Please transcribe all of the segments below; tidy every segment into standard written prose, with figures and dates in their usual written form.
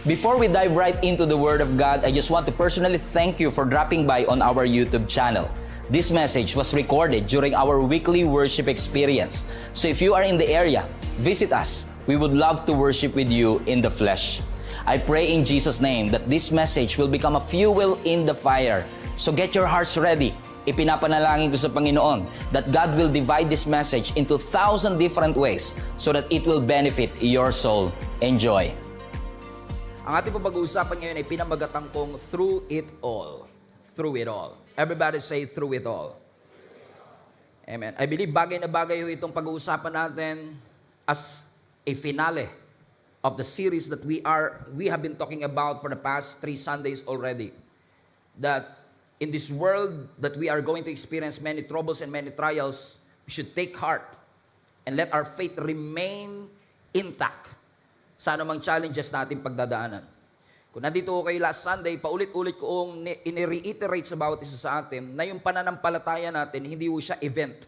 Before we dive right into the Word of God, I just want to personally thank you for dropping by on our YouTube channel. This message was recorded during our weekly worship experience. So if you are in the area, visit us. We would love to worship with you in the flesh. I pray in Jesus' name that this message will become a fuel in the fire. So get your hearts ready. Ipinapanalangin ko sa Panginoon that God will divide this message into 1,000 different ways so that it will benefit your soul. Enjoy. Ang ating pag-uusapan ngayon ay pinamagatang kong through it all. Through it all. Everybody say through it all. Amen. I believe bagay na bagay itong pag-uusapan natin as a finale of the series that we have been talking about for the past 3 Sundays already. That in this world that we are going to experience many troubles and many trials, we should take heart and let our faith remain intact sa anumang challenges natin pagdadaanan. Kung nandito ko kayo last Sunday, paulit-ulit koong ini-reiterate sa bawat isa sa atin na yung pananampalataya natin, hindi po siya event.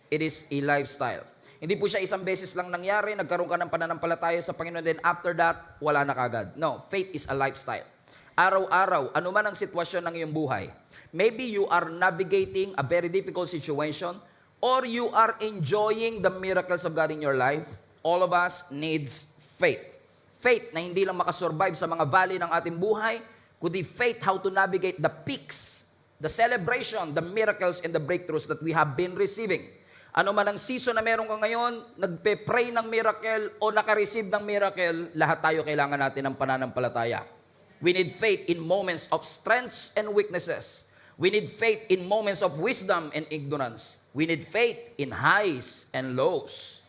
It is a lifestyle. Hindi po siya isang beses lang nangyari, nagkaroon ka ng pananampalataya sa Panginoon, then after that, wala na kagad. No, faith is a lifestyle. Araw-araw, anuman ang sitwasyon ng iyong buhay, maybe you are navigating a very difficult situation or you are enjoying the miracles of God in your life. All of us needs faith. Faith na hindi lang makasurvive sa mga valley ng ating buhay, kundi faith how to navigate the peaks, the celebration, the miracles, and the breakthroughs that we have been receiving. Ano man ang season na meron ka ngayon, nagpe-pray ng miracle o naka-receive ng miracle, lahat tayo kailangan natin ng pananampalataya. We need faith in moments of strengths and weaknesses. We need faith in moments of wisdom and ignorance. We need faith in highs and lows.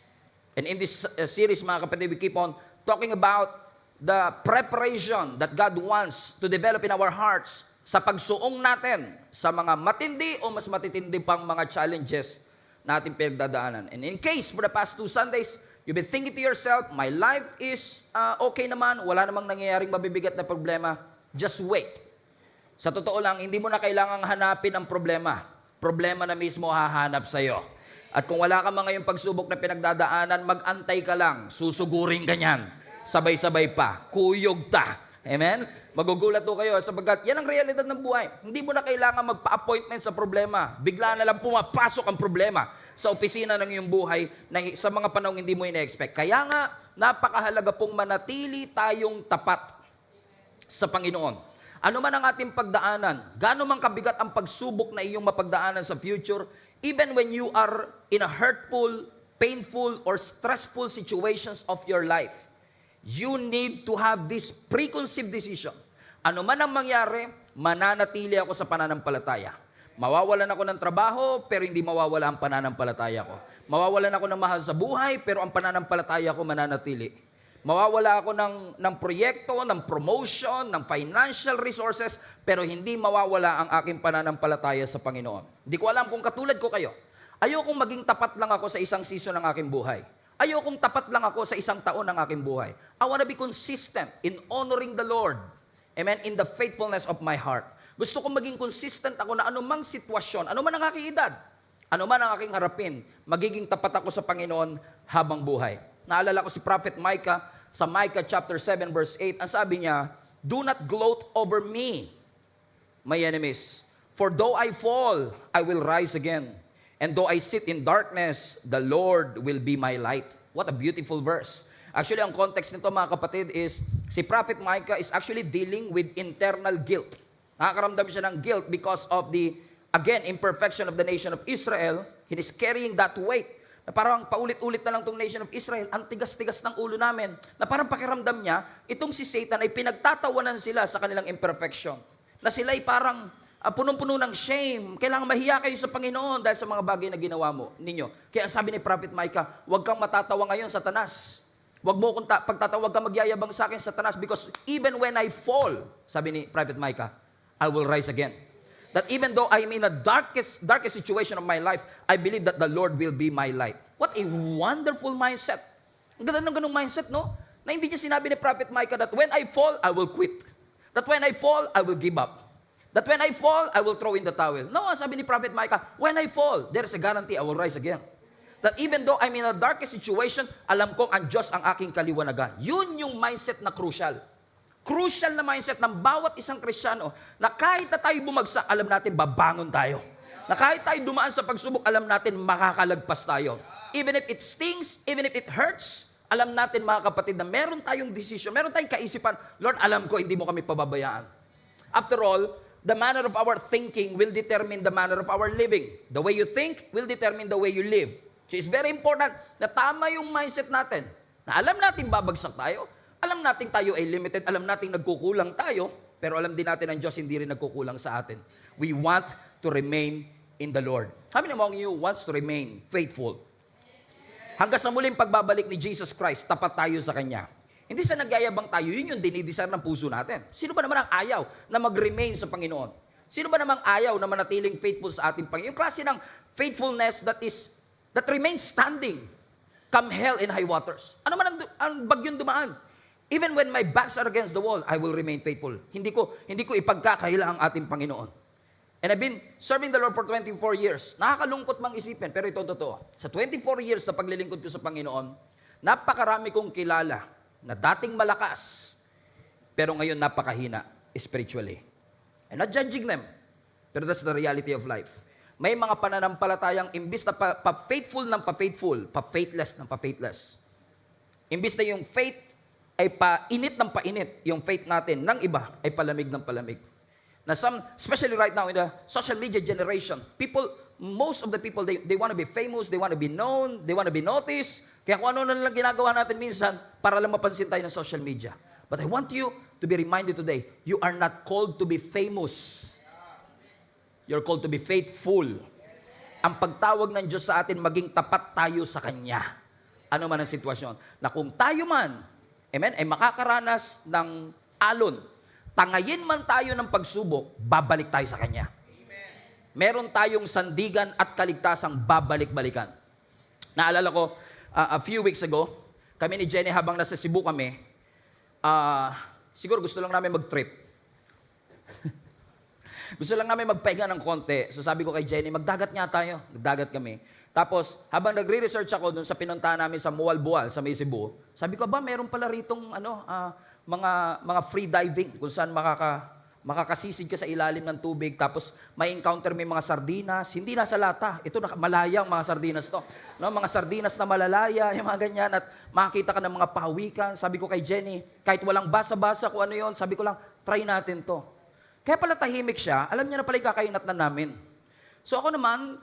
And in this series, mga kapatid, we keep on talking about the preparation that God wants to develop in our hearts sa pagsuong natin sa mga matindi o mas matitindi pang mga challenges na ating pinagdadaanan. And in case, for the past 2 Sundays, you've been thinking to yourself, my life is okay naman, wala namang nangyayaring mabibigat na problema, just wait. Sa totoo lang, hindi mo na kailangang hanapin ang problema. Problema na mismo hahanap sa'yo. At kung wala ka mga yung pagsubok na pinagdadaanan, mag-antay ka lang. Susugurin ka niyan. Sabay-sabay pa. Kuyog ta. Amen? Magugulat to kayo sapagkat yan ang realidad ng buhay. Hindi mo na kailangan magpa-appointment sa problema. Bigla na lang pumapasok ang problema sa opisina ng iyong buhay na sa mga panahong hindi mo ina-expect. Kaya nga, napakahalaga pong manatili tayong tapat sa Panginoon. Ano man ang ating pagdaanan, gaano man kabigat ang pagsubok na iyong mapagdaanan sa future, even when you are in a hurtful, painful, or stressful situations of your life, you need to have this preconceived decision. Ano man ang mangyari, mananatili ako sa pananampalataya. Mawawalan ako ng trabaho, pero hindi mawawala ang pananampalataya ko. Mawawalan ako ng mahal sa buhay, pero ang pananampalataya ko mananatili. Mawawala ako ng proyekto, ng promotion, ng financial resources, pero hindi mawawala ang aking pananampalataya sa Panginoon. Hindi ko alam kung katulad ko kayo. Ayokong maging tapat lang ako sa isang season ng aking buhay. Ayokong tapat lang ako sa isang taon ng aking buhay. I want to be consistent in honoring the Lord. Amen? In the faithfulness of my heart. Gusto kong maging consistent ako na anumang sitwasyon, anuman ang aking edad, anuman ang aking harapin, magiging tapat ako sa Panginoon habang buhay. Naalala ko si Prophet Micah, sa Micah chapter 7 verse 8, ang sabi niya, do not gloat over me, my enemies. For though I fall, I will rise again. And though I sit in darkness, the Lord will be my light. What a beautiful verse. Actually, ang context nito mga kapatid is, si Prophet Micah is actually dealing with internal guilt. Nakakaramdam siya ng guilt because of the, again, imperfection of the nation of Israel. He is carrying that weight. Na parang paulit-ulit na lang itong nation of Israel, ang tigas-tigas ng ulo namin, na parang pakiramdam niya, itong si Satan ay pinagtatawanan sila sa kanilang imperfection. Na sila ay parang punong-puno ng shame. Kailangan mahiya kayo sa Panginoon dahil sa mga bagay na ginawa ninyo. Kaya sabi ni Prophet Micah, huwag kang matatawa ngayon, Satanas. Huwag mo kung pagtatawa, huwag kang magyayabang sa akin, Satanas, because even when I fall, sabi ni Prophet Micah, I will rise again. That even though I'm in the darkest situation of my life, I believe that the Lord will be my light. What a wonderful mindset. Ang ganda ng ganung mindset, no? Na hindi niya sinabi ni Prophet Micah that when I fall, I will quit. That when I fall, I will give up. That when I fall, I will throw in the towel. No, sabi ni Prophet Micah, when I fall, there is a guarantee I will rise again. That even though I'm in a darkest situation, alam kong ang Diyos ang aking kaliwanagan. Yun yung mindset na crucial. crucial na mindset ng bawat isang Kristiyano na kahit na tayo bumagsak, alam natin babangon tayo. Na kahit tayo dumaan sa pagsubok, alam natin makakalagpas tayo. Even if it stings, even if it hurts, alam natin mga kapatid na meron tayong decision, meron tayong kaisipan, Lord, alam ko hindi mo kami pababayaan. After all, the manner of our thinking will determine the manner of our living. The way you think will determine the way you live. So it's very important na tama yung mindset natin. Na alam natin babagsak tayo, alam natin tayo ay limited, alam natin nagkukulang tayo, pero alam din natin ang Diyos hindi rin nagkukulang sa atin. We want to remain in the Lord. How many among you wants to remain faithful? Hanggang sa muling pagbabalik ni Jesus Christ, tapat tayo sa Kanya. Hindi sa nagyayabang tayo, yun yung dinidesire ng puso natin. Sino ba naman ang ayaw na mag-remain sa Panginoon? Sino ba namang ayaw na manatiling faithful sa ating Panginoon? Yung klase ng faithfulness that remains standing, come hell and high waters. Ano man ang bagyong dumaan? Even when my backs are against the wall, I will remain faithful. Hindi ko ipagkakaila ang ating Panginoon. And I've been serving the Lord for 24 years. Nakakalungkot mang isipin, pero ito totoo. Sa 24 years na paglilingkod ko sa Panginoon, napakarami kong kilala na dating malakas, pero ngayon napakahina spiritually. I'm not judging them, pero that's the reality of life. May mga pananampalatayang imbis na pa-faithful ng pa-faithful, pa-faithless ng pa-faithless. Imbis na yung faith ay painit ng painit, yung faith natin ng iba ay palamig ng palamig. Na especially right now in the social media generation, most of the people, they want to be famous, they want to be known, they want to be noticed. Kaya kung ano na lang ginagawa natin minsan para lang mapansin tayo ng social media. But I want you to be reminded today, you are not called to be famous. You're called to be faithful. Ang pagtawag ng Diyos sa atin, maging tapat tayo sa Kanya. Ano man ang sitwasyon. Na kung tayo man, amen, ay makakaranas ng alon, tangayin man tayo ng pagsubok, babalik tayo sa Kanya. Amen. Meron tayong sandigan at kaligtasang babalik-balikan. Naalala ko, a few weeks ago, kami ni Jenny habang nasa Cebu kami, siguro gusto lang namin mag-trip. Gusto lang namin magpahinga ng konti. So sabi ko kay Jenny, magdagat nga tayo. Nagdagat kami. Tapos, habang nagre-research ako dun sa pinuntahan namin sa Mualbual, sa may Cebu, sabi ko, meron pala ritong mga free diving kung saan makakasisid ka sa ilalim ng tubig, tapos may encounter may mga sardinas, hindi nasa lata. Ito, malayang mga sardinas to. No? Mga sardinas na malalaya, yung mga ganyan, at makakita ka ng mga pahawikan. Sabi ko kay Jenny, kahit walang basa-basa kung ano yon, sabi ko lang, try natin to. Kaya pala tahimik siya, alam niya na pala kakainat na namin. So ako naman,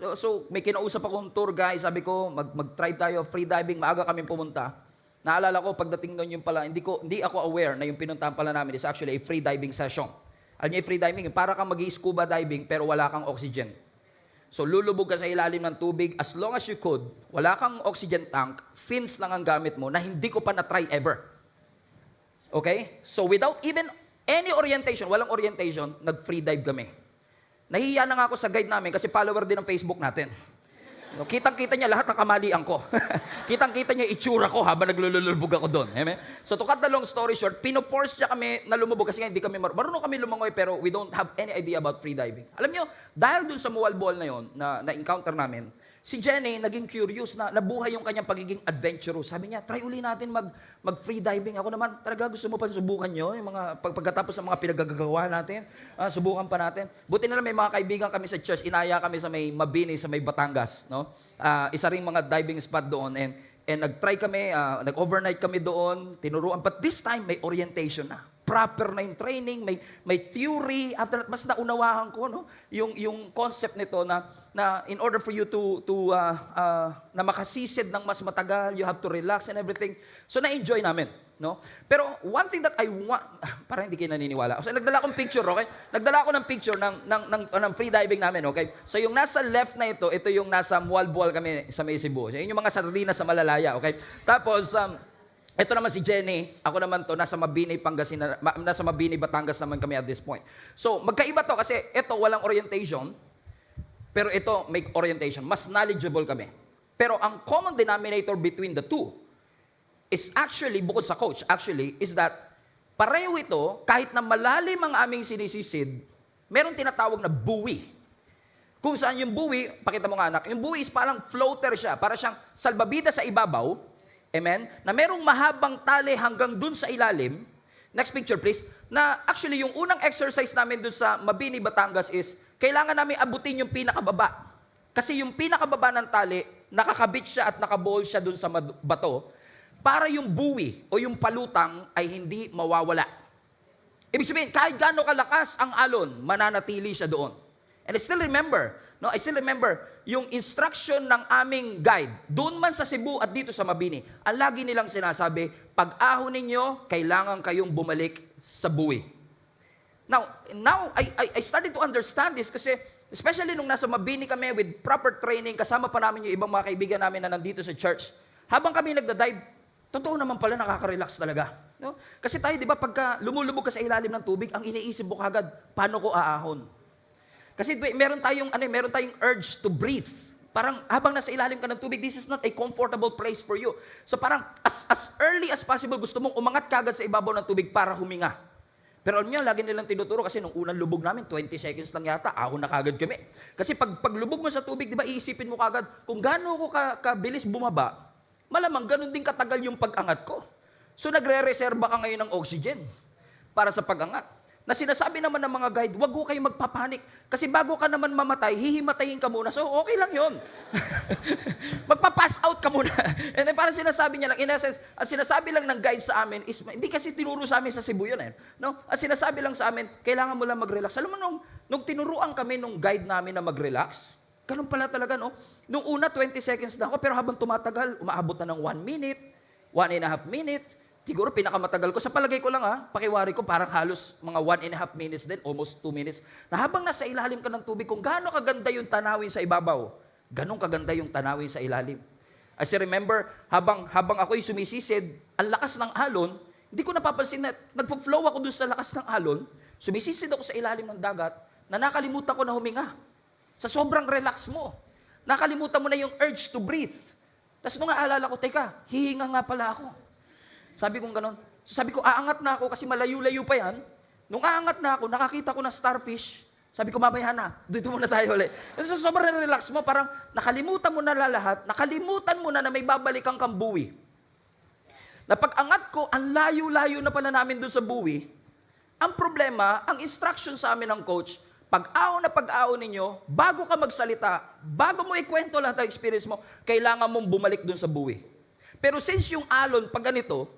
may kinausap akong tour guide, sabi ko, mag-try tayo, free diving, maaga kami pumunta. Naalala ko, pagdating doon yung pala, hindi ako aware na yung pinuntahan pala namin is actually a free diving session. Alam niyo, free diving, para kang mag-scuba diving pero wala kang oxygen. So lulubog ka sa ilalim ng tubig, as long as you could, wala kang oxygen tank, fins lang ang gamit mo na hindi ko pa na-try ever. Okay? So without even any orientation, walang orientation, nag-free dive kami. Nahihiya na nga ako sa guide namin kasi follower din ng Facebook natin. No, kitang-kita niya lahat ng kamalian ko. Kitang-kita niya itsura ko habang naglulubog ako doon. Amen? So to cut the long story short, pinoforce niya kami na lumubog kasi nga hindi kami marunong kami lumangoy pero we don't have any idea about free diving. Alam niyo, dahil dun sa Mualbual na yon na encounter namin, si Jenny naging curious na nabuhay yung kanyang pagiging adventurous. Sabi niya, try uli natin mag-free diving. Ako naman, talaga gusto mo pa subukan nyo? Yung mga, pagkatapos ng mga pinagagagawa natin, subukan pa natin. Buti na lang may mga kaibigan kami sa church, inaya kami sa may Mabini, sa may Batangas. No? Isa ring mga diving spot doon. And nag-try kami, nag-overnight kami doon, tinuruan. But this time, may orientation na. Proper na yung training, may theory. After that, mas naunawahan ko, no? Yung concept nito na in order for you na makasisid ng mas matagal, you have to relax and everything. So, na-enjoy namin. No? Pero one thing that I want, parang hindi kayo naniniwala. So, nagdala akong picture, okay? Nagdala ako ng picture ng free diving namin, okay? So, yung nasa left na ito yung nasa Mualbual kami sa may Cebu. Yun yung mga sardinas sa malalaya, okay? Tapos, ito naman si Jenny, ako naman to, nasa Mabini, nasa Mabini, Batangas naman kami at this point. So, magkaiba to kasi ito walang orientation, pero ito may orientation. Mas knowledgeable kami. Pero ang common denominator between the two is actually, bukod sa coach, actually, is that pareho ito, kahit na malalim ang aming sinisisid, meron tinatawag na buoy. Kung saan yung buoy, pakita mo nga anak, yung buoy is parang floater siya, para siyang salbabida sa ibabaw, amen, na merong mahabang tali hanggang dun sa ilalim, Next picture please. Na actually yung unang exercise namin doon sa Mabini, Batangas is, kailangan namin abutin yung pinakababa. Kasi yung pinakababa ng tali, nakakabit siya at nakabowl siya doon sa bato, para yung buwi o yung palutang ay hindi mawawala. Ibig sabihin, kahit gaano kalakas ang alon, mananatili siya doon. And I still remember yung instruction ng aming guide, doon man sa Cebu at dito sa Mabini, ang lagi nilang sinasabi, pag ahon ninyo, kailangan kayong bumalik sa buwi. Now I started to understand this kasi, especially nung nasa Mabini kami with proper training, kasama pa namin yung ibang mga kaibigan namin na nandito sa church, habang kami nagda-dive, totoo naman pala nakaka-relax talaga. No? Kasi tayo, di ba, pagka lumulubog ka sa ilalim ng tubig, ang iniisip mo kagad, paano ko aahon? Kasi meron tayong urge to breathe. Parang habang nasa ilalim ka ng tubig, this is not a comfortable place for you. So parang as early as possible, gusto mong umangat kagad sa ibabaw ng tubig para huminga. Pero alam niyo, lagi nilang tinuturo kasi nung unang lubog namin, 20 seconds lang yata, ahon na kagad kami. Kasi pag lubog mo sa tubig, di ba, iisipin mo kagad, kung gaano ko kabilis bumaba, malamang ganun din katagal yung pag-angat ko. So nagre-reserba ka ngayon ng oxygen para sa pag-angat. Na sinasabi naman ng mga guide, wag ho kayong magpapanik. Kasi bago ka naman mamatay, hihimatayin ka muna. So, okay lang yun. Magpa-pass out ka muna. And then parang sinasabi niya lang, in essence, ang sinasabi lang ng guide sa amin is, hindi kasi tinuro sa amin sa Cebu yun eh. No? Ang sinasabi lang sa amin, kailangan mo lang mag-relax. Alam mo, nung tinuruan kami nung guide namin na mag-relax, ganun pala talaga, no? Nung una, 20 seconds na ako, pero habang tumatagal, umaabot na ng 1 minute, 1.5 minute, siguro pinakamatagal ko. Sa palagay ko lang pakiwari ko parang halos mga 1.5 minutes din, almost 2 minutes. Na habang nasa ilalim ka ng tubig, kung gaano kaganda yung tanawin sa ibabaw, ganun kaganda yung tanawin sa ilalim. As I remember, habang ako'y sumisisid, ang lakas ng alon, hindi ko napapansin na nagpo-flow ako dun sa lakas ng alon, sumisisid ako sa ilalim ng dagat, na nakalimutan ko na huminga. Sa sobrang relax mo, nakalimutan mo na yung urge to breathe. Tapos nung naalala ko, teka, hihinga nga pala ako. Sabi kong ganon. So sabi ko, aangat na ako kasi malayo-layo pa yan. Nung aangat na ako, nakakita ko na starfish. Sabi ko, mamaya na. Dito muna tayo ulit. So sobrang relax mo. Parang nakalimutan mo na lahat. Nakalimutan mo na may babalikan kang buwi. Na pag-angat ko, ang layo-layo na pala namin doon sa buwi. Ang problema, ang instruction sa amin ng coach, pag-ahon ninyo, bago ka magsalita, bago mo ikwento lahat ng experience mo, kailangan mong bumalik doon sa buwi. Pero since yung alon, pag ganito,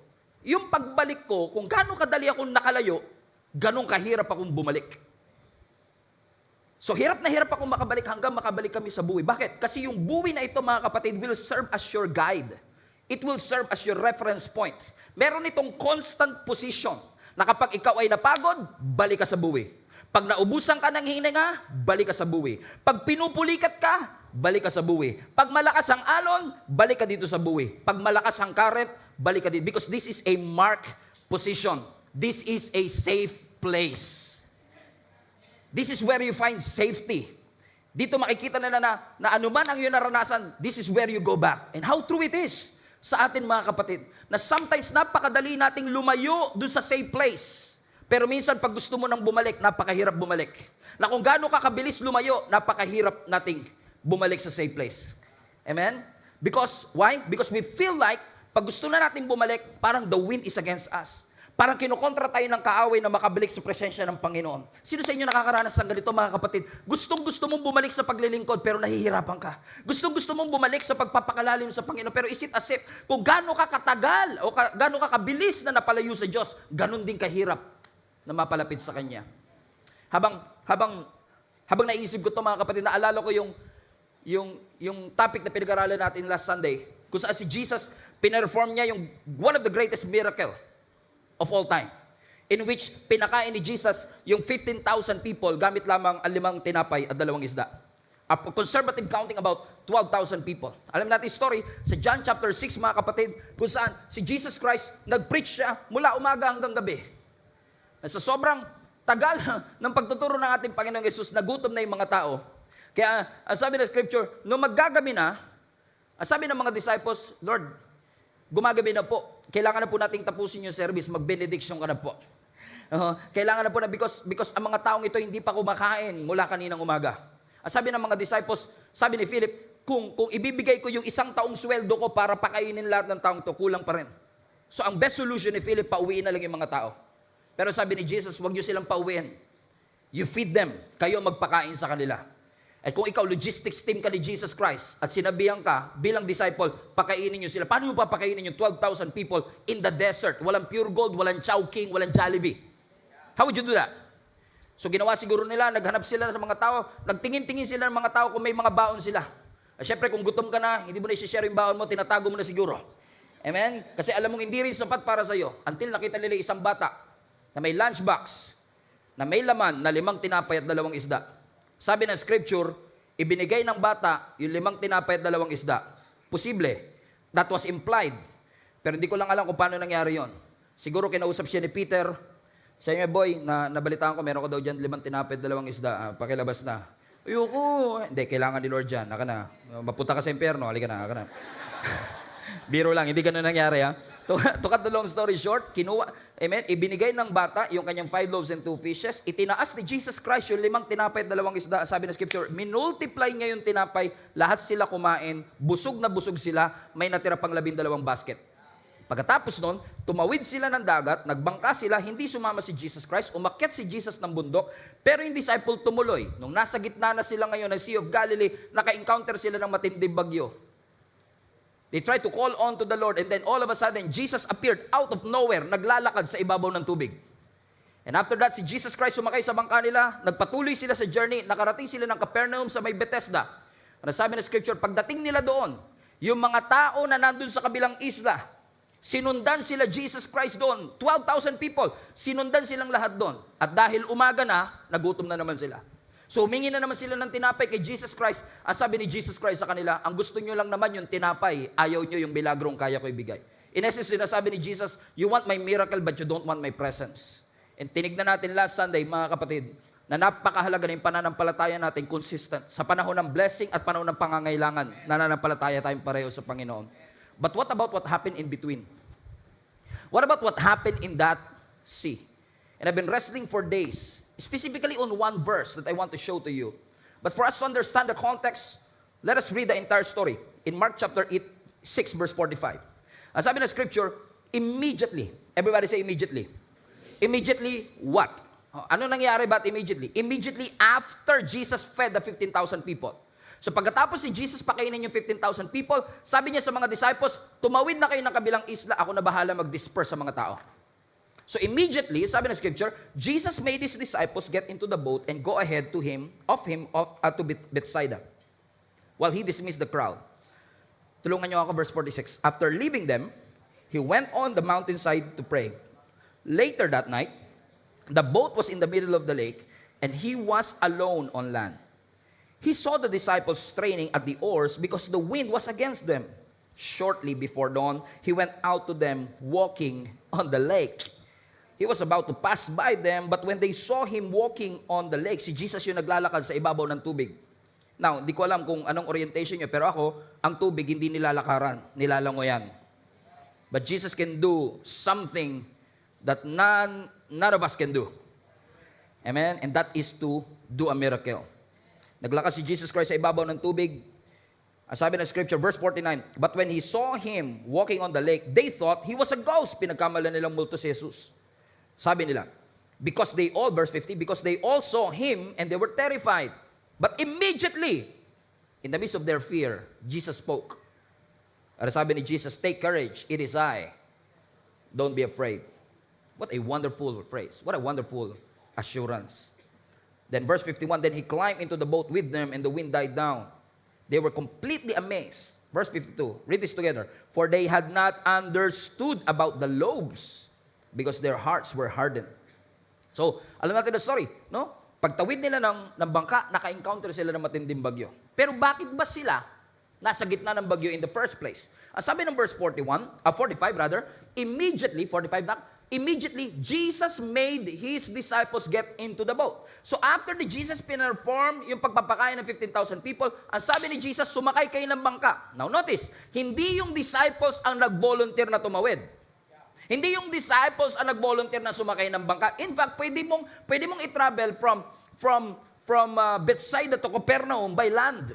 yung pagbalik ko, kung gano'ng kadali akong nakalayo, gano'ng kahirap akong bumalik. So hirap na hirap akong makabalik hanggang makabalik kami sa buwi. Bakit? Kasi yung buwi na ito, mga kapatid, will serve as your guide. It will serve as your reference point. Meron itong constant position na kapag ikaw ay napagod, balik ka sa buwi. Pag naubusan ka ng hininga, balik ka sa buwi. Pag pinupulikat ka, balik ka sa buwi. Pag malakas ang alon, balik ka dito sa buwi. Pag malakas ang current, balik ka dito. Because this is a marked position. This is a safe place. This is where you find safety. Dito makikita nila na anuman ang iyong naranasan, this is where you go back. And how true it is sa atin, mga kapatid, na sometimes napakadali nating lumayo dun sa safe place. Pero minsan, pag gusto mo nang bumalik, napakahirap bumalik. Na kung gaano ka kabilis lumayo, napakahirap nating bumalik sa safe place. Amen? Because, why? Because we feel like, pag gusto na natin bumalik, parang the wind is against us. Parang kinukontra tayo ng kaaway na makabalik sa presensya ng Panginoon. Sino sa inyo nakakaranas ng ganito, mga kapatid? Gustong-gusto mong bumalik sa paglilingkod, pero nahihirapan ka. Gustong-gusto mong bumalik sa pagpapakalalim sa Panginoon, pero is it as if, kung gaano ka katagal, o gaano ka kabilis na napalayo sa Diyos, ganun din kahirap na mapalapit sa Kanya. Habang naisip ko ito, mga kapatid, naalala ko yung topic na pinag-aralan natin last Sunday, kung saan si Jesus, pinerform niya yung one of the greatest miracle of all time, in which pinakain ni Jesus yung 15,000 people gamit lamang ang 5 tinapay at 2 isda. A conservative counting about 12,000 people. Alam natin yung story sa John chapter 6, mga kapatid, kung saan si Jesus Christ, nag-preach siya mula umaga hanggang gabi. Sa sobrang tagal ng pagtuturo ng ating Panginoong Yesus, nagutom na yung mga tao. Kaya, ang sabi ng Scripture, nung maggagabi na, ang sabi ng mga disciples, Lord, gumagabi na po. Kailangan na po nating tapusin yung service, mag-benediction ka na po. Kailangan na po na because ang mga taong ito hindi pa kumakain mula kaninang umaga. Ang sabi ng mga disciples, sabi ni Philip, kung ibibigay ko yung 1 taong sweldo ko para pakainin lahat ng taong to, kulang pa rin. So ang best solution ni Philip, pauwiin na lang yung mga tao. Pero sabi ni Jesus, huwag nyo silang pauwiin. You feed them. Kayo magpakain sa kanila. At kung ikaw, logistics team ka ni Jesus Christ, at sinabihan ka, bilang disciple, pakainin nyo sila. Paano mo papakainin yung 12,000 people in the desert? Walang Pure Gold, walang Chowking, walang Jollibee. How would you do that? So ginawa siguro nila, naghanap sila sa mga tao, nagtingin-tingin sila ng mga tao kung may mga baon sila. At syempre, kung gutom ka na, hindi mo na i-share yung baon mo, tinatago mo na siguro. Amen? Kasi alam mong hindi rin sapat para sa'yo. Until nakita nila isang bata na may lunchbox, na may laman na 5 tinapay at 2 isda. Sabi ng scripture, ibinigay ng bata yung 5 tinapay at 2 isda. Posible. That was implied. Pero hindi ko lang alam kung paano nangyari yon. Siguro kinausap siya ni Peter. Sa inyo, boy, nabalitaan ko, meron ko daw dyan 5 tinapay at 2 isda. Pakilabas na. Ayoko. Hindi, kailangan ni Lord dyan. Naka na. Mapunta ka sa impyerno. Halika na. Naka na. Biro lang. Hindi ganun nangyari, ha? To cut the long story short, kinuha, amen, ibinigay ng bata yung kanyang 5 loaves and 2 fishes. Itinaas ni Jesus Christ yung 5 tinapay at 2 isda. Sabi ng scripture, minultiply niya yung tinapay. Lahat sila kumain. Busog na busog sila. May natira pang 12 basket. Pagkatapos nun, tumawid sila ng dagat, nagbangka sila, hindi sumama si Jesus Christ, umakyat si Jesus ng bundok, pero yung disciple tumuloy. Nung nasa gitna na sila ngayon ng Sea of Galilee, naka-encounter sila ng matinding bagyo. They tried to call on to the Lord, and then all of a sudden, Jesus appeared out of nowhere, naglalakad sa ibabaw ng tubig. And after that, si Jesus Christ sumakay sa bangka nila, nagpatuloy sila sa journey, nakarating sila ng Capernaum sa may Bethesda. Ano sabi ng scripture, pagdating nila doon, yung mga tao na nandun sa kabilang isla, sinundan sila Jesus Christ doon. 12,000 people. Sinundan silang lahat doon. At dahil umaga na, nagutom na naman sila. So humingi na naman sila ng tinapay kay Jesus Christ. Ang sabi ni Jesus Christ sa kanila, ang gusto nyo lang naman yung tinapay, ayaw nyo yung milagrong kaya ko ibigay. In essence, sinasabi ni Jesus, you want my miracle but you don't want my presence. And tinignan natin last Sunday, mga kapatid, na napakahalaga na yung pananampalataya natin consistent. Sa panahon ng blessing at panahon ng pangangailangan, nananampalataya tayong pareho sa Panginoon. But what about what happened in between? What about what happened in that sea? And I've been wrestling for days, specifically on one verse that I want to show to you. But for us to understand the context, let us read the entire story. In Mark chapter 6, verse 45. Ang sabi ng scripture, immediately, everybody say immediately. Immediately what? Ano nangyari ba't immediately? Immediately after Jesus fed the 15,000 people. So pagkatapos si Jesus pakainin yung 15,000 people, sabi niya sa mga disciples, tumawid na kayo ng kabilang isla, ako na bahala mag-disperse sa mga tao. So immediately, sabi ng scripture, Jesus made his disciples get into the boat and go ahead to to Bethsaida, while he dismissed the crowd. Tulungan niyo ako, verse 46. After leaving them, he went on the mountainside to pray. Later that night, the boat was in the middle of the lake, and he was alone on land. He saw the disciples straining at the oars because the wind was against them. Shortly before dawn, he went out to them walking on the lake. He was about to pass by them, but when they saw him walking on the lake, si Jesus yung naglalakad sa ibabaw ng tubig. Now, di ko alam kung anong orientation nyo, pero ako, ang tubig hindi nilalakaran, nilalangoyan. But Jesus can do something that none of us can do. Amen? And that is to do a miracle. Naglakad si Jesus Christ sa ibabaw ng tubig. Ang sabi ng scripture, verse 49, but when he saw him walking on the lake, they thought he was a ghost. Pinagkamalan nilang multo si Jesus. Sabi nila, verse 50, because they all saw him and they were terrified. But immediately, in the midst of their fear, Jesus spoke. At sabi ni Jesus, take courage, it is I. Don't be afraid. What a wonderful phrase. What a wonderful assurance. Then verse 51, then he climbed into the boat with them and the wind died down. They were completely amazed. Verse 52, read this together. For they had not understood about the loaves because their hearts were hardened. So, alam natin the story, no? Pagtawid nila ng bangka, naka-encounter sila ng matinding bagyo. Pero bakit ba sila nasa gitna ng bagyo in the first place? Ang sabi ng verse 45 rather, immediately, Jesus made his disciples get into the boat. So after Jesus pinperform yung pagpapakain ng 15,000 people, ang sabi ni Jesus, sumakay kayo ng bangka. Now notice, hindi yung disciples ang nag-volunteer na tumawid. Hindi yung disciples ang nag-volunteer na sumakay ng bangka. In fact, pwede mong i-travel from Bethsaida to Capernaum by land.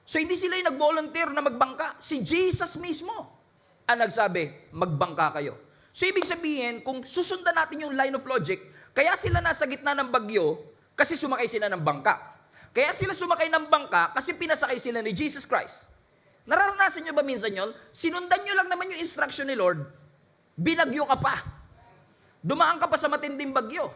So hindi sila yung nag-volunteer na magbangka. Si Jesus mismo ang nagsabi, magbangka kayo. So ibig sabihin, kung susundan natin yung line of logic, kaya sila nasa gitna ng bagyo kasi sumakay sila ng bangka. Kaya sila sumakay ng bangka kasi pinasakay sila ni Jesus Christ. Nararanasan nyo ba minsan yon? Sinundan nyo lang naman yung instruction ni Lord, binagyo ka pa. Dumaan ka pa sa matinding bagyo.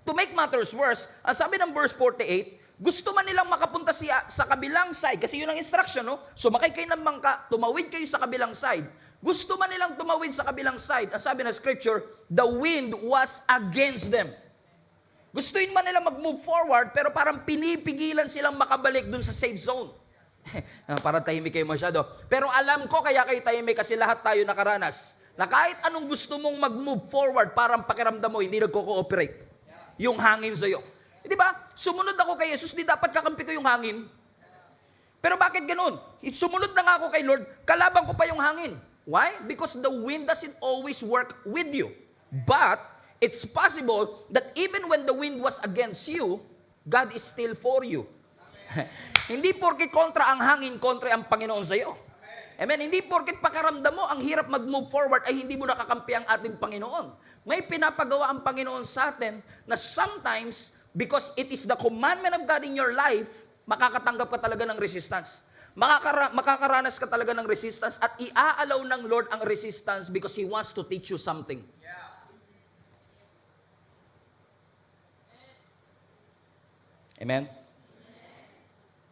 To make matters worse, ang sabi ng verse 48, gusto man nilang makapunta siya sa kabilang side, kasi yun ang instruction, no? Sumakay kayo ng bangka, tumawid kayo sa kabilang side. Gusto man nilang tumawid sa kabilang side, ang sabi ng scripture, the wind was against them. Gustuin man nilang mag-move forward, pero parang pinipigilan silang makabalik dun sa safe zone. Parang tahimik kayo masyado. Pero alam ko kaya kayo tahimik kasi lahat tayo nakaranas na kahit anong gusto mong mag-move forward, parang pakiramdam mo, hindi nagko-cooperate. Yung hangin sa'yo. Di ba? Sumunod ako kay Jesus, di dapat kakampi ko yung hangin. Pero bakit ganun? Sumunod na nga ako kay Lord, kalaban ko pa yung hangin. Why? Because the wind doesn't always work with you. But, it's possible that even when the wind was against you, God is still for you. Hindi porket kontra ang hangin, kontra ang Panginoon sa'yo. Amen? Hindi porket pakaramdam mo, ang hirap mag-move forward ay hindi mo nakakampi ang ating Panginoon. May pinapagawa ang Panginoon sa atin na sometimes, because it is the commandment of God in your life, makakatanggap ka talaga ng resistance. Makakaranas ka talaga ng resistance at iaalaw ng Lord ang resistance because He wants to teach you something. Amen?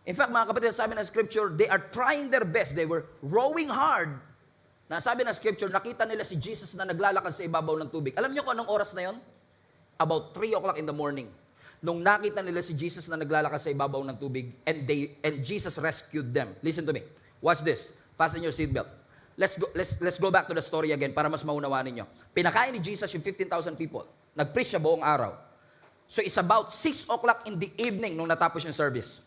In fact, mga kapatid, sabi ng scripture, they are trying their best. They were rowing hard. Sabi ng scripture, nakita nila si Jesus na naglalakad sa ibabaw ng tubig. Alam niyo kung anong oras na yon? About 3 o'clock in the morning. Nung nakita nila si Jesus na naglalakad sa ibabaw ng tubig, and Jesus rescued them. Listen to me. Watch this. Fasten your seatbelt. Let's go back to the story again para mas maunawaan niyo. Pinakain ni Jesus yung 15,000 people. Nag-preach siya buong araw. So it's about 6 o'clock in the evening nung natapos yung service.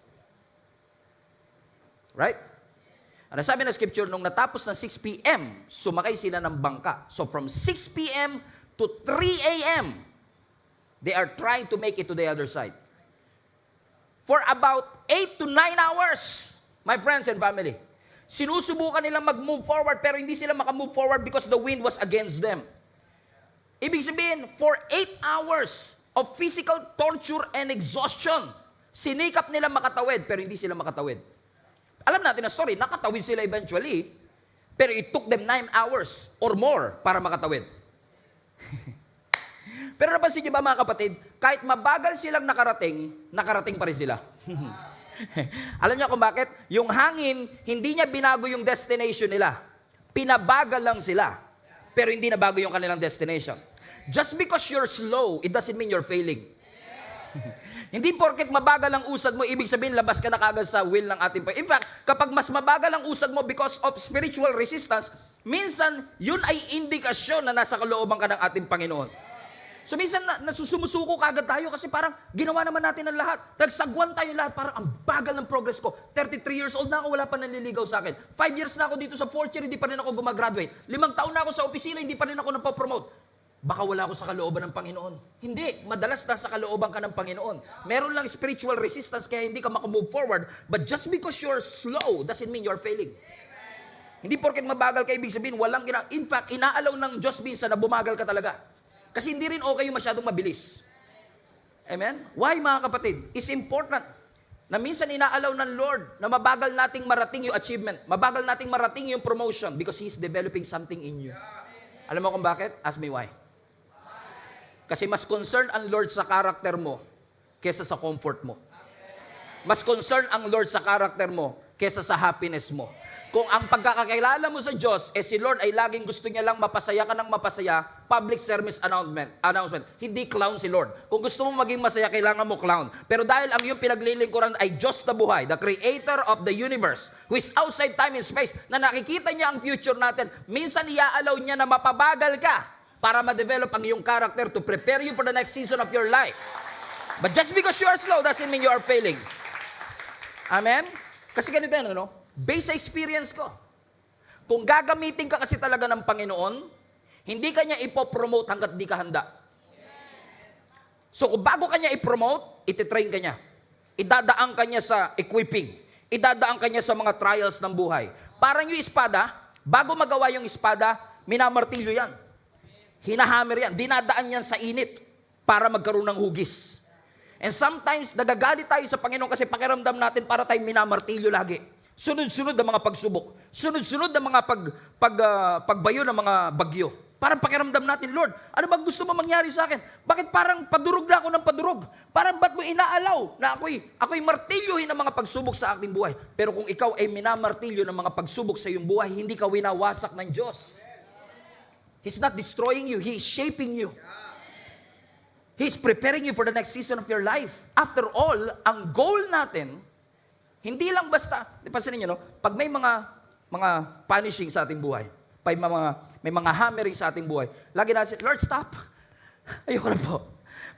Right? Ano sabi ng scripture, nung natapos ng 6 p.m., sumakay sila ng bangka. So from 6 p.m. to 3 a.m., they are trying to make it to the other side. For about 8 to 9 hours, my friends and family, sinusubukan nilang mag-move forward pero hindi sila makamove forward because the wind was against them. Ibig sabihin, for 8 hours of physical torture and exhaustion, sinikap nila makatawid pero hindi sila makatawid. Alam natin ang story, nakatawid sila eventually, pero it took them 9 hours or more para makatawid. Pero napansin niyo ba mga kapatid, kahit mabagal silang nakarating pa rin sila. Alam niyo kung bakit? Yung hangin, hindi niya binago yung destination nila. Pinabagal lang sila. Pero hindi na bago yung kanilang destination. Just because you're slow, it doesn't mean you're failing. Hindi porket mabagal ang usad mo, ibig sabihin labas ka na kagad sa will ng ating Panginoon. In fact, kapag mas mabagal ang usad mo because of spiritual resistance, minsan yun ay indikasyon na nasa kalooban ka ng ating Panginoon. So minsan nasusumusuko kagad tayo kasi parang ginawa naman natin ang lahat. Nagsagwan tayo lahat, parang ang bagal ng progress ko. 33 years old na ako, wala pa nanliligaw sa akin. 5 years na ako dito sa 4th year, hindi pa rin ako gumagraduate. 5 taon na ako sa opisina, hindi pa rin ako napopromote. Baka wala ako sa kalooban ng Panginoon. Hindi. Madalas nasa kalooban ka ng Panginoon. Meron lang spiritual resistance kaya hindi ka makamove forward. But just because you're slow doesn't mean you're failing. Hindi porket mabagal ka, ibig sabihin, walang in fact, inaalaw ng Diyos minsan na bumagal ka talaga. Kasi hindi rin okay yung masyadong mabilis. Amen? Why, mga kapatid? It's important na minsan inaalaw ng Lord na mabagal nating marating yung achievement. Mabagal nating marating yung promotion because He's developing something in you. Alam mo kung bakit? Ask me why. Kasi mas concerned ang Lord sa karakter mo kesa sa comfort mo. Mas concerned ang Lord sa karakter mo kesa sa happiness mo. Kung ang pagkakakilala mo sa Diyos, si Lord ay laging gusto niya lang mapasaya ka ng mapasaya, public service announcement. Hindi clown si Lord. Kung gusto mo maging masaya, kailangan mo clown. Pero dahil ang iyong pinaglilingkuran ay Diyos na buhay, the creator of the universe, who is outside time and space, na nakikita niya ang future natin, minsan iaalaw niya na mapabagal ka para ma-develop ang iyong character to prepare you for the next season of your life. But just because you are slow doesn't mean you are failing. Amen? Kasi ganito yan, ano? Based sa experience ko. Kung gagamitin ka kasi talaga ng Panginoon, hindi ka niya ipopromote hanggat di ka handa. So kung bago ka niya ipromote, ititrain ka niya. Idadaan ka niya sa equipping. Idadaan ka niya sa mga trials ng buhay. Parang yung espada, bago magawa yung espada, minamartilyo yan. Hinahammer yan. Dinadaan yan sa init para magkaroon ng hugis. And sometimes, nagagalit tayo sa Panginoon kasi pakiramdam natin para tayong minamartilyo lagi. Sunod-sunod ang mga pagsubok. Sunod-sunod ang mga pagbayo ng mga bagyo. Parang pakiramdam natin, Lord, ano bang gusto mo mangyari sa akin? Bakit parang padurog na ako ng padurog? Parang ba't mo inaalaw na ako'y martilyohin ng mga pagsubok sa aking buhay? Pero kung ikaw ay minamartilyo ng mga pagsubok sa iyong buhay, hindi ka winawasak ng Diyos. He's not destroying you. He is shaping you. He's preparing you for the next season of your life. After all, ang goal natin, hindi lang basta, pansinin niyo, no? Pag may mga punishing sa ating buhay, may mga hammering sa ating buhay, lagi natin, Lord, stop. Ayoko na po.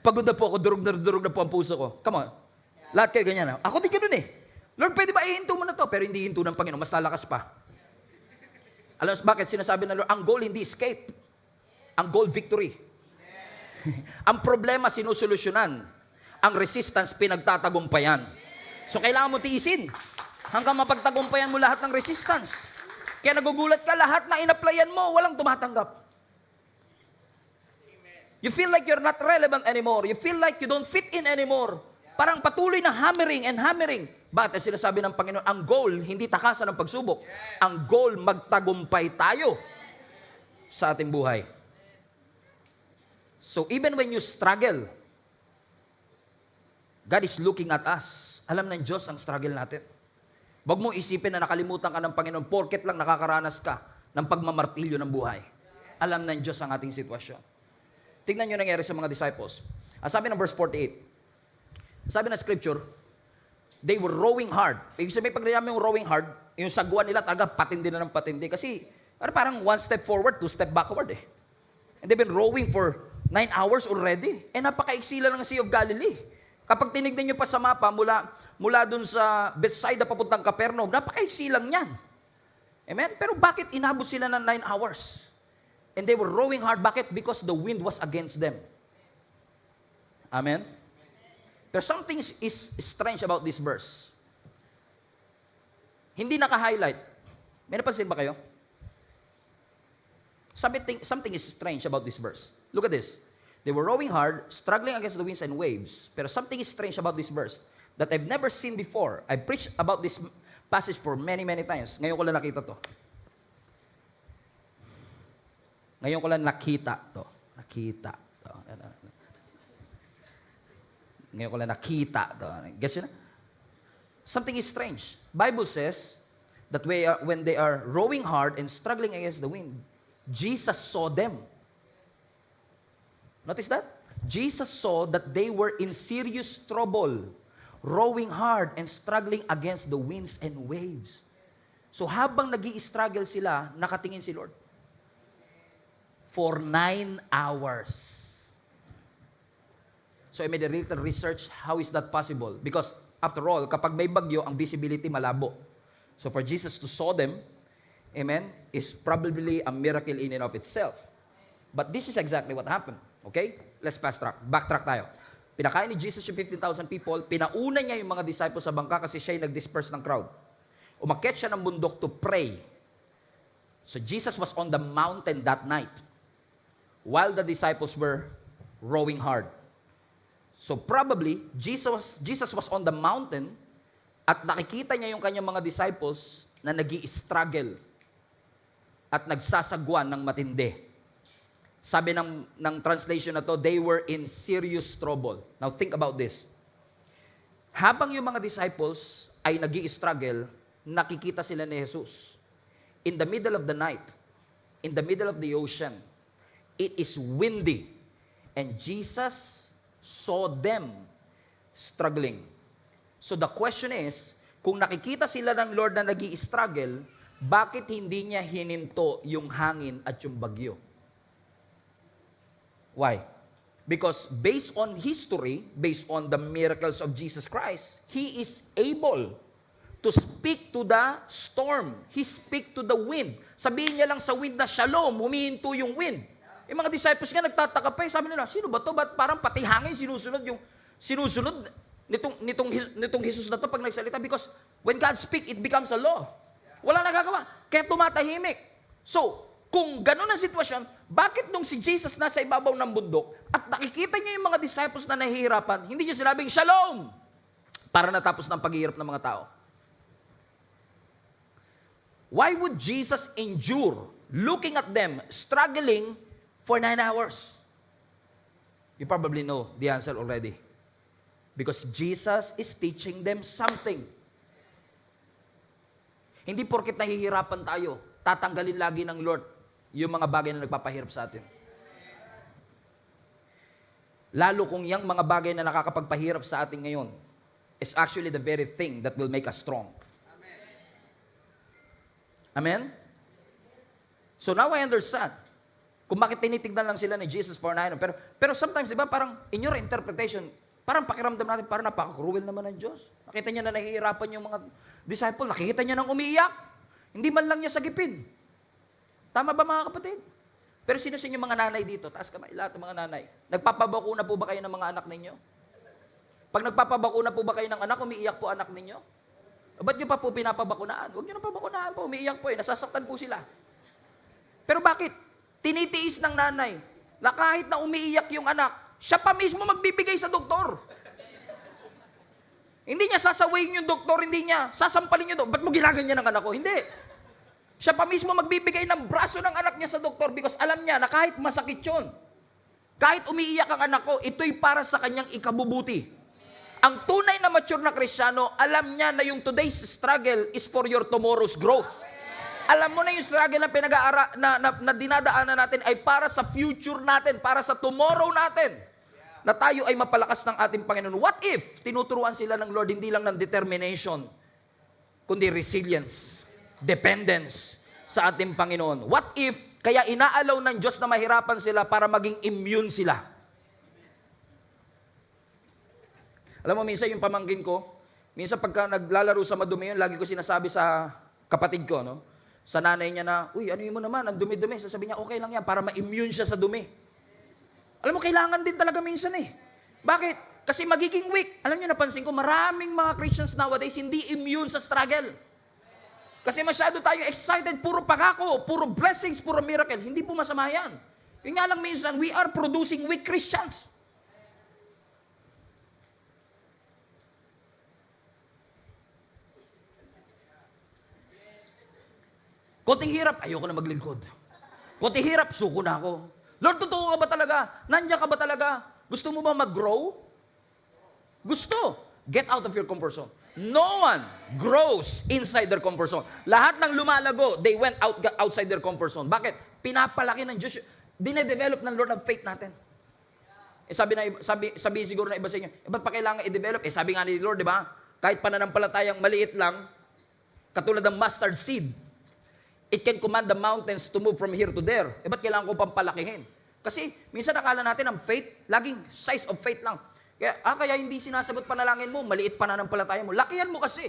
Pagod na po ako, durog na po ang puso ko. Come on. Lahat kayo ganyan. Ako din ganun eh. Lord, pwede ba ihinto mo na to? Pero hindi hinto ng Panginoon, mas lalakas pa. Alam mo bakit sinasabi ng Lord, ang goal hindi escape. Ang goal, victory. Ang problema, sinusolusyonan. Ang resistance, pinagtatagumpayan. So, kailangan mo tiisin hanggang mapagtagumpayan mo lahat ng resistance. Kaya nagugulat ka, lahat na in-applyan mo, walang tumatanggap. You feel like you're not relevant anymore. You feel like you don't fit in anymore. Parang patuloy na hammering and hammering. Bakit? Sinasabi ng Panginoon, ang goal, hindi takasan ng pagsubok. Ang goal, magtagumpay tayo sa ating buhay. So even when you struggle, God is looking at us. Alam ng Diyos ang struggle natin. Huwag mo isipin na nakalimutan ka ng Panginoon porket lang nakakaranas ka ng pagmamartilyo ng buhay. Alam ng Diyos ang ating sitwasyon. Tingnan nyo nangyari sa mga disciples. Ang sabi ng verse 48, sabi ng scripture, they were rowing hard. Ibig sabihin, pag namin yung rowing hard, yung sagwan nila talaga patindi na ng patindi. Kasi parang one step forward, two step backward eh. And they've been rowing for 9 hours already. Eh, napaka-iksila ng Sea of Galilee. Kapag tinignan nyo pa sa mapa, mula dun sa Bethsaida papuntang Capernaum, napaka-iksilang yan. Amen? Pero bakit inabot sila ng 9 hours? And they were rowing hard. Bakit? Because the wind was against them. Amen? There's something is strange about this verse. Hindi naka-highlight. May napansin ba kayo? Something is strange about this verse. Look at this. They were rowing hard, struggling against the winds and waves. Pero something is strange about this verse that I've never seen before. I preached about this passage for many, many times. Ngayon ko lang nakita to. Ngayon ko lang nakita to. Ngayon ko lang nakita to. Guess yun? Something is strange. Bible says that when they are rowing hard and struggling against the wind, Jesus saw them. Notice that? Jesus saw that they were in serious trouble, rowing hard and struggling against the winds and waves. So habang nag-i-struggle sila, nakatingin si Lord. For 9 hours. So I made a little research, how is that possible? Because after all, kapag may bagyo, ang visibility malabo. So for Jesus to saw them, amen, is probably a miracle in and of itself. But this is exactly what happened. Okay? Let's backtrack tayo. Pinakain ni Jesus yung 15,000 people, pinauna niya yung mga disciples sa bangka kasi siya yung nag-disperse ng crowd. Umakyat siya ng bundok to pray. So Jesus was on the mountain that night while the disciples were rowing hard. So probably, Jesus was on the mountain at nakikita niya yung kanyang mga disciples na nag-i-struggle at nagsasagwan ng matindi. Sabi ng translation na to, they were in serious trouble. Now think about this. Habang yung mga disciples ay nag-i-struggle, nakikita sila ni Jesus. In the middle of the night, in the middle of the ocean, it is windy. And Jesus saw them struggling. So the question is, kung nakikita sila ng Lord na nag-i-struggle, bakit hindi niya hininto yung hangin at yung bagyo? Why? Because based on history, based on the miracles of Jesus Christ, He is able to speak to the storm. He speak to the wind. Sabihin niya lang sa wind na shalom, humihinto yung wind. Yung mga disciples nga nagtataka pa, sabi nila, sino ba to? Ba't parang pati hangin sinusunod nitong Jesus na to pag nagsalita? Because when God speak, it becomes a law. Walang nagagawa. Kaya tumatahimik. So, Kung gano'n ang sitwasyon, bakit nung si Jesus nasa ibabaw ng bundok at nakikita niya yung mga disciples na nahihirapan, hindi niya sinabing, Shalom! Para natapos ng paghihirap ng mga tao. Why would Jesus endure looking at them struggling for 9 hours? You probably know the answer already. Because Jesus is teaching them something. Hindi porket nahihirapan tayo, tatanggalin lagi ng Lord yung mga bagay na nagpapahirap sa atin. Lalo kung yung mga bagay na nakakapagpahirap sa atin ngayon is actually the very thing that will make us strong. Amen? So now I understand kung bakit tinitignan lang sila ni Jesus for 9. Pero sometimes, di ba, parang in your interpretation, parang pakiramdam natin, parang napaka-cruel naman ng Diyos. Nakita niya na nahihirapan yung mga disciple, nakikita niya nang umiiyak. Hindi man lang niya sagipin. Tama ba mga kapatid? Pero sino sa inyo mga nanay dito? Taas kamay, lahat ng mga nanay. Nagpapabakuna po ba kayo ng mga anak ninyo? Pag nagpapabakuna po ba kayo ng anak, umiiyak po anak ninyo? O ba't nyo pa po pinapabakunaan? Huwag nyo na pabakunaan po, umiiyak po nasasaktan po sila. Pero bakit? Tinitiis ng nanay na kahit na umiiyak yung anak, siya pa mismo magbibigay sa doktor. Hindi niya sasawayin yung doktor, hindi niya sasampalin yung doktor. Ba't mo ginaganyan ng anak ko? Hindi. Siya pa mismo magbibigay ng braso ng anak niya sa doktor because alam niya na kahit masakit yun, kahit umiiyak ang anak ko, ito'y para sa kanyang ikabubuti. Ang tunay na mature na Kristiyano, alam niya na yung today's struggle is for your tomorrow's growth. Alam mo na yung struggle na dinadaanan natin ay para sa future natin, para sa tomorrow natin. Na tayo ay mapalakas ng ating Panginoon. What if tinuturuan sila ng Lord hindi lang ng determination, kundi resilience, dependence sa ating Panginoon? What if kaya inaalaw ng Diyos na mahirapan sila para maging immune sila? Alam mo, minsan yung pamangkin ko, minsan pagka naglalaro sa madumi yun, lagi ko sinasabi sa kapatid ko, no? Sa nanay niya na, uy, ano yun mo naman, ang dumi-dumi. Sasabihin niya, okay lang yan, para ma-immune siya sa dumi. Alam mo, kailangan din talaga minsan eh. Bakit? Kasi magiging weak. Alam niyo, napansin ko, maraming mga Christians nowadays hindi immune sa struggle. Kasi masyado tayo excited, puro pangako, puro blessings, puro miracle. Hindi po masama yan. Yung nga lang minsan, we are producing weak Christians. Konting hirap, ayoko na maglingkod. Konting hirap, suko na ako. Lord, totoo ka ba talaga? Nandiyan ka ba talaga? Gusto mo ba mag-grow? Gusto. Get out of your comfort zone. No one grows inside their comfort zone. Lahat ng lumalago, they went outside their comfort zone. Bakit? Pinapalaki ng Diyos. Dinedevelop ng Lord ang faith natin. Sabi siguro na iba sa inyo, ba't pa kailangan i-develop? Sabi nga ni Lord, di ba? Kahit pananampalatayang maliit lang, katulad ng mustard seed, it can command the mountains to move from here to there. Ba't kailangan ko pampalakihin? Kasi minsan nakala natin ang faith, laging size of faith lang. Kaya hindi sinasagot panalangin mo, maliit pananampalataya mo. Lakihan mo kasi.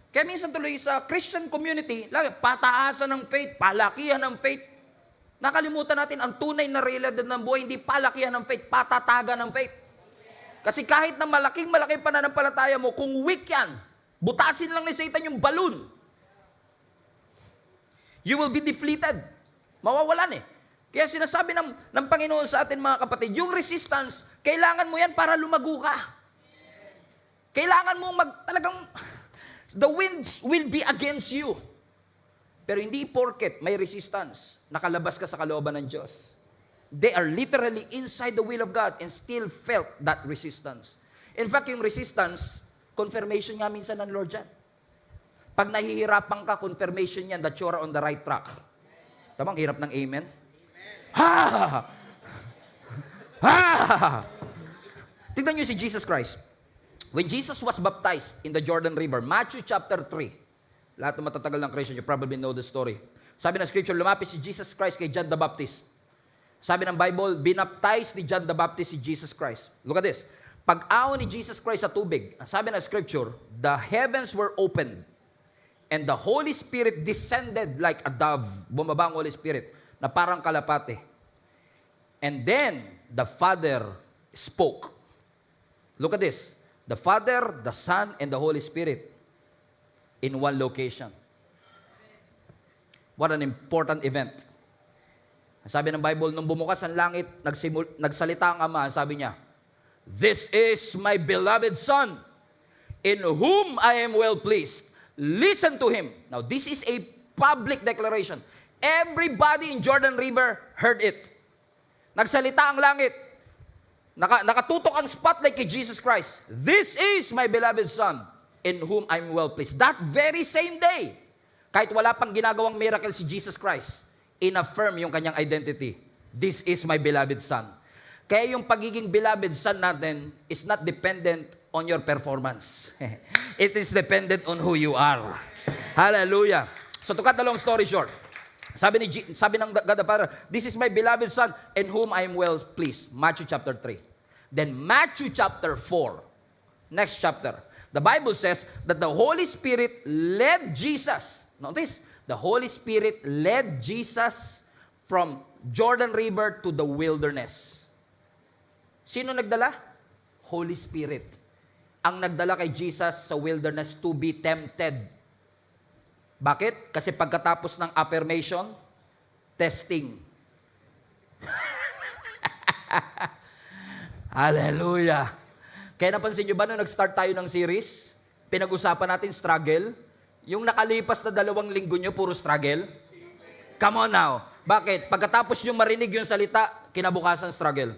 Kaya minsan tuloy sa Christian community, lagi, pataasan ng faith, palakihan ng faith. Nakalimutan natin, ang tunay na realidad ng buhay, hindi palakihan ng faith, patatagan ng faith. Kasi kahit na malaking pananampalataya mo, kung weak yan, butasin lang ni Satan yung balloon. You will be deflated. Mawawalan eh. Kaya sinasabi ng Panginoon sa atin mga kapatid, yung resistance, kailangan mo yan para lumago ka. Kailangan mo talagang, the winds will be against you. Pero hindi porket may resistance, nakalabas ka sa kalooban ng Diyos. They are literally inside the will of God and still felt that resistance. In fact, yung resistance, confirmation nga minsan ng Lord dyan. Pag nahihirapan ka, confirmation yan that you're on the right track. Tamang hirap ng amen? Ha! Ha! Tignan niyo si Jesus Christ. When Jesus was baptized in the Jordan River, Matthew chapter 3, lahat ng matatagal ng Christian, you probably know the story. Sabi ng scripture, lumapit si Jesus Christ kay John the Baptist. Sabi ng Bible, binaptize ni John the Baptist si Jesus Christ. Look at this. Pag-ahon ni Jesus Christ sa tubig, sabi ng scripture, the heavens were opened. And the Holy Spirit descended like a dove. Bumaba ang Holy Spirit na parang kalapate. And then, the Father spoke. Look at this. The Father, the Son, and the Holy Spirit in one location. What an important event. Sabi ng Bible, nung bumukas ang langit, nagsalita ang Ama, sabi niya, "This is my beloved Son, in whom I am well pleased. Listen to Him." Now, this is a public declaration. Everybody in Jordan River heard it. Nagsalita ang langit. Nakatutok ang spotlight kay Jesus Christ. "This is my beloved Son, in whom I'm well pleased." That very same day, kahit wala pang ginagawang miracle si Jesus Christ, in-affirm yung kanyang identity. This is my beloved Son. Kaya yung pagiging beloved Son natin is not dependent on your performance. It is dependent on who you are. Hallelujah. So to cut the long story short, sabi ng God the Father, "This is my beloved Son, in whom I am well pleased." Matthew chapter 3. Then Matthew chapter 4, next chapter, the Bible says that the Holy Spirit led Jesus. Notice, the Holy Spirit led Jesus from Jordan River to the wilderness. Sino nagdala? Holy Spirit. Ang nagdala kay Jesus sa wilderness to be tempted. Bakit? Kasi pagkatapos ng affirmation, testing. Hallelujah. Kaya napansin nyo ba nung nag-start tayo ng series, pinag-usapan natin struggle? Yung nakalipas na 2 linggo nyo, puro struggle? Come on now. Bakit? Pagkatapos nyo marinig yung salita, kinabukasan struggle.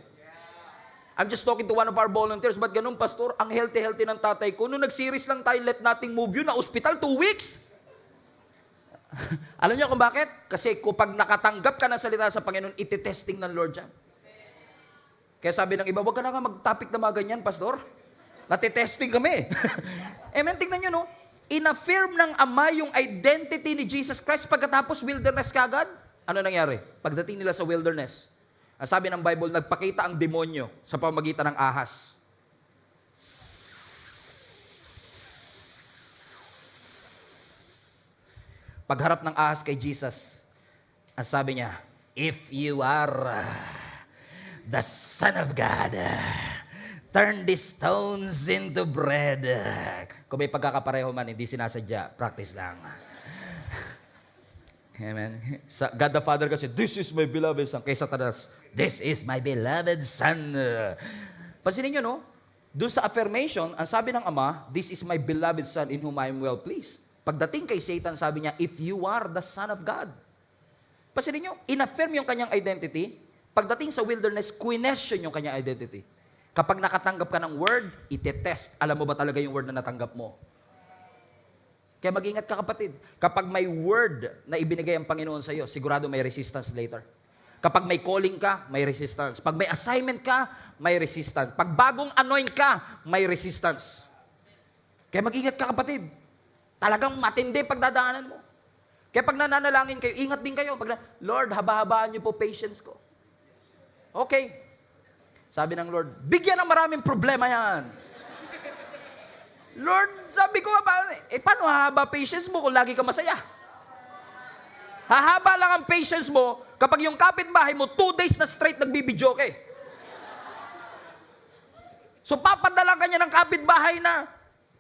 I'm just talking to one of our volunteers. Ba't ganun, Pastor? Ang healthy-healthy ng tatay ko. Nung nag-series lang tayo, Let Nothing Move You, na ospital 2 weeks. Alam niyo kung bakit? Kasi kapag nakatanggap ka ng salita sa Panginoon, iti-testing ng Lord yan. Kaya sabi ng iba, wag ka na nga mag-topic na mga ganyan, Pastor. Natitesting kami. Amen, tingnan nyo, no? In-affirm ng Ama yung identity ni Jesus Christ pagkatapos wilderness kagad. Ano nangyari? Pagdating nila sa wilderness, ang sabi ng Bible, nagpakita ang demonyo sa pamamagitan ng ahas. Pagharap ng ahas kay Jesus, ang sabi niya, "If you are the Son of God, turn these stones into bread." Kung may pagkakapareho man, hindi sinasadya, practice lang. Amen. Sa God the Father kasi, "This is my beloved Son." Kay Satanas, "This is my beloved Son." Pansinin nyo, no? Doon sa affirmation, ang sabi ng Ama, "This is my beloved Son in whom I am well pleased." Pagdating kay Satan, sabi niya, "If you are the Son of God." Pansinin nyo, in-affirm yung kanyang identity. Pagdating sa wilderness, question yung kanyang identity. Kapag nakatanggap ka ng word, ite-test. Alam mo ba talaga yung word na natanggap mo? Kaya mag-ingat ka, kapatid. Kapag may word na ibinigay ang Panginoon sa iyo, sigurado may resistance later. Kapag may calling ka, may resistance. Pag may assignment ka, may resistance. Pag bagong anoint ka, may resistance. Kaya mag-ingat ka, kapatid. Talagang matindi pagdadaanan mo. Kaya pag nananalangin kayo, ingat din kayo. "Lord, haba-habaan niyo po patience ko." Okay. Sabi ng Lord, "Bigyan ng maraming problema yan." Lord, sabi ko, paano hahaba patience mo kung lagi ka masaya? Hahaba lang ang patience mo kapag yung kapitbahay mo 2 days na straight nagbibidyoke. So papadala ka niya ng kapitbahay na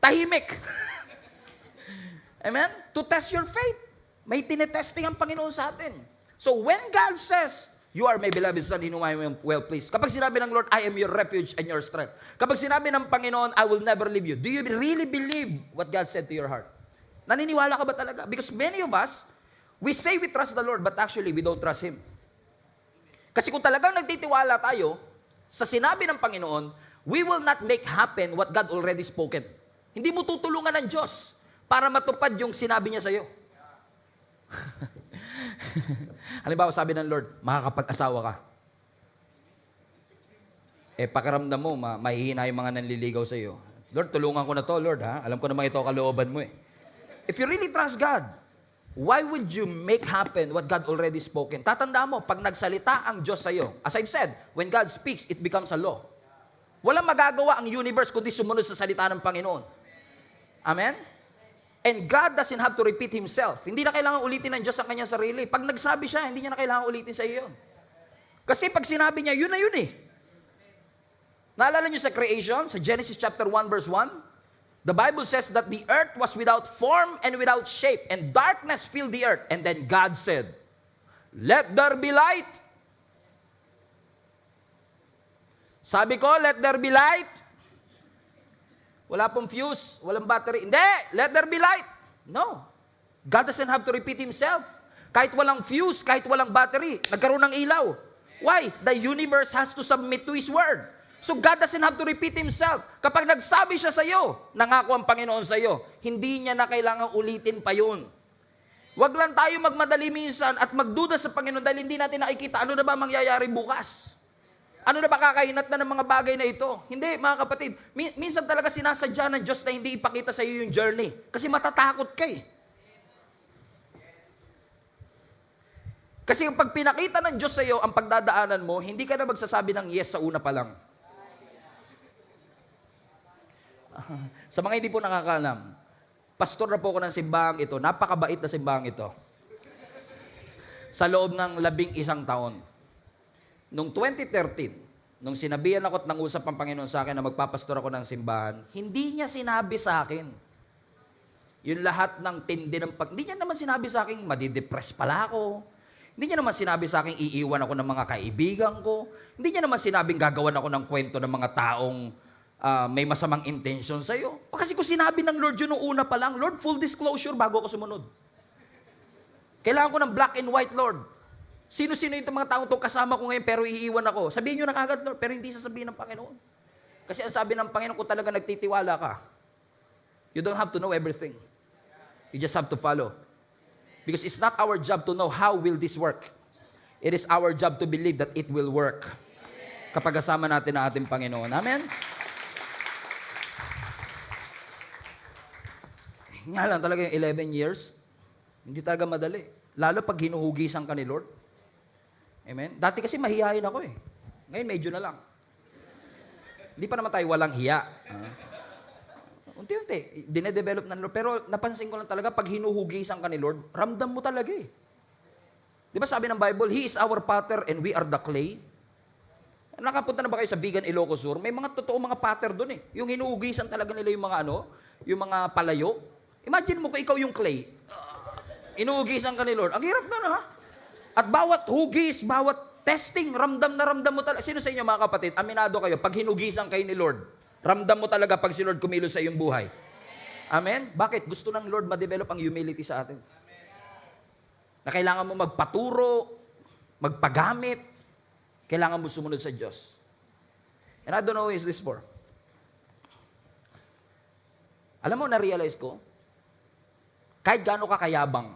tahimik. Amen? To test your faith. May tinetesting ang Panginoon sa atin. So when God says, "You are my beloved Son, in whom I am well pleased." Kapag sinabi ng Lord, "I am your refuge and your strength." Kapag sinabi ng Panginoon, "I will never leave you," do you really believe what God said to your heart? Naniniwala ka ba talaga? Because many of us, we say we trust the Lord, but actually we don't trust Him. Kasi kung talagang nagtitiwala tayo sa sinabi ng Panginoon, we will not make happen what God already spoken. Hindi mo tutulungan ng Diyos para matupad yung sinabi niya sa'yo. Halimbawa, sabi ng Lord, makakapag-asawa ka. Pakiramdam mo, mahihina yung mga nanliligaw sa iyo. "Lord, tulungan ko na to, Lord, ha? Alam ko naman ito kalooban mo, eh." If you really trust God, why would you make happen what God already spoken? Tatandaan mo, pag nagsalita ang Diyos sa iyo, as I've said, when God speaks, it becomes a law. Walang magagawa ang universe kundi sumunod sa salita ng Panginoon. Amen? And God doesn't have to repeat Himself. Hindi na kailangan ulitin ng Diyos ang kanyang sarili. Pag nagsabi siya, hindi niya na kailangan ulitin sa iyo. Kasi pag sinabi niya, yun na yun eh. Naalala niyo sa creation, sa Genesis chapter 1 verse 1? The Bible says that the earth was without form and without shape, and darkness filled the earth. And then God said, "Let there be light." Sabi ko, let there be light. Wala pong fuse, walang battery. Hindi, let there be light. No. God doesn't have to repeat Himself. Kahit walang fuse, kahit walang battery, nagkaroon ng ilaw. Why? The universe has to submit to His word. So God doesn't have to repeat Himself. Kapag nagsabi siya sa iyo, nangako ang Panginoon sa iyo, hindi niya na kailangang ulitin pa yun. Huwag lang tayo magmadali minsan at magduda sa Panginoon dahil hindi natin nakikita ano na ba mangyayari bukas. Ano na ba kakainat na ng mga bagay na ito? Hindi, mga kapatid. Minsan talaga sinasadya ng Diyos na hindi ipakita sa iyo yung journey. Kasi matatakot ka eh. Kasi yung pag pinakita ng Diyos sa iyo ang pagdadaanan mo, hindi ka na magsasabi ng yes sa una pa lang. Sa mga hindi po nakakaalam, pastor na po ako ng simbahang ito. Napakabait na simbahang ito. Sa loob ng 11 taon. Noong 2013, nung sinabihan ako at nangusap ang Panginoon sa akin na magpapastor ako ng simbahan, hindi niya sinabi sa akin yung lahat ng tindi ng hindi niya naman sinabi sa akin, madidepress pala ako. Hindi niya naman sinabi sa akin, iiwan ako ng mga kaibigan ko. Hindi niya naman sinabing gagawan ako ng kwento ng mga taong may masamang intention sa iyo. Kasi kung sinabi ng Lord yun noong una pa lang, Lord, full disclosure bago ako sumunod. Kailangan ko ng black and white, Lord. Sino-sino yung mga taong to kasama ko ngayon pero iiwan ako. Sabihin nyo na kagad, Lord, pero hindi sasabihin ng Panginoon. Kasi ang sabi ng Panginoon, kung talaga nagtitiwala ka, you don't have to know everything. You just have to follow. Because it's not our job to know how will this work. It is our job to believe that it will work. Kapag kasama natin ang ating Panginoon. Amen? Nga lang talaga yung 11 years, hindi talaga madali. Lalo pag hinuhugisan ka ni Lord. Amen? Dati kasi mahihayin ako eh. Ngayon medyo na lang. Hindi pa naman tayo walang hiya. Unti-unti, dinedevelop ng Lord. Pero napansin ko lang talaga, pag hinuhugisan ka ni Lord, ramdam mo talaga eh. Di ba sabi ng Bible, He is our potter and we are the clay? Nakapunta na ba kayo sa Vigan, Ilocos Sur? May mga totoo mga potter doon eh. Yung hinuhugisan talaga nila yung mga yung mga palayo. Imagine mo kung ikaw yung clay. Inuhugisan ka ni Lord. Ang hirap na ha? At bawat hugis, bawat testing, ramdam na ramdam mo talaga. Sino sa inyo mga kapatid, aminado kayo, pag hinugisan kayo ni Lord, ramdam mo talaga pag si Lord kumilos sa iyong buhay. Amen? Bakit? Gusto ng Lord ma-develop ang humility sa atin. Na kailangan mo magpaturo, magpagamit, kailangan mo sumunod sa Diyos. And I don't know who is this for. Alam mo, na-realize ko, kahit gaano ka kayabang,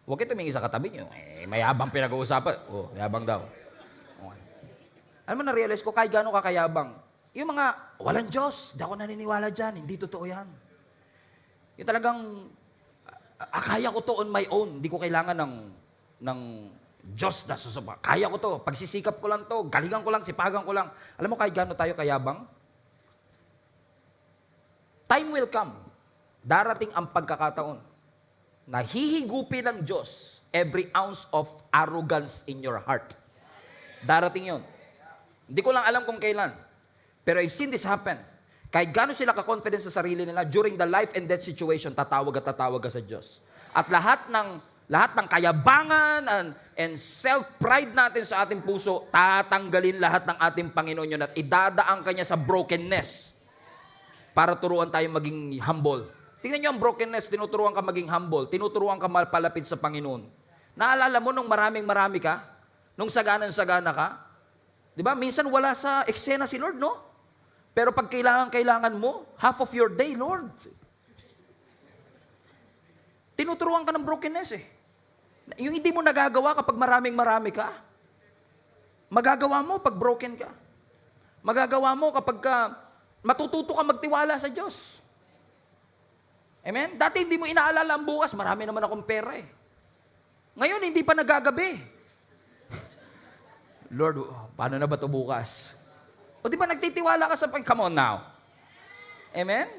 huwag ito may isa katabi nyo, mayabang pinag-uusapan. Oh, yabang daw. Okay. Alam mo, na-realize ko, kahit gaano ka kayabang, yung mga, walang Diyos, di ako naniniwala dyan, hindi totoo yan. Yung talagang, kaya ko to on my own, hindi ko kailangan ng Diyos na susuma. Kaya ko to, pagsisikap ko lang to, galingan ko lang, sipagan ko lang. Alam mo, kahit gaano tayo kayabang, time will come, darating ang pagkakataon na hihigupin ng Diyos every ounce of arrogance in your heart. Darating yon. Hindi ko lang alam kung kailan. Pero I've seen this happen. Kahit gano'n sila ka-confidence sa sarili nila, during the life and death situation, tatawag ka sa Diyos. At lahat ng kayabangan and self-pride natin sa ating puso, tatanggalin lahat ng ating Panginoon yun at idadaan kanya sa brokenness para turuan tayo maging humble. Tingnan niyo ang brokenness, tinuturuan ka maging humble, tinuturuan ka malapit sa Panginoon. Naalala mo nung maraming-marami ka? Nung saganan-sagana ka? Di ba? Minsan wala sa eksena si Lord, no? Pero pag kailangan mo, half of your day, Lord. Tinuturuan ka ng brokenness eh. Yung hindi mo nagagawa kapag maraming-marami ka. Magagawa mo pag broken ka. Magagawa mo kapag matututo ka magtiwala sa Diyos. Amen? Dati hindi mo inaalala ang bukas, marami naman akong pera eh. Ngayon, hindi pa nagagabi. Lord, paano na ba ito bukas? O di ba nagtitiwala ka sa come on now. Amen?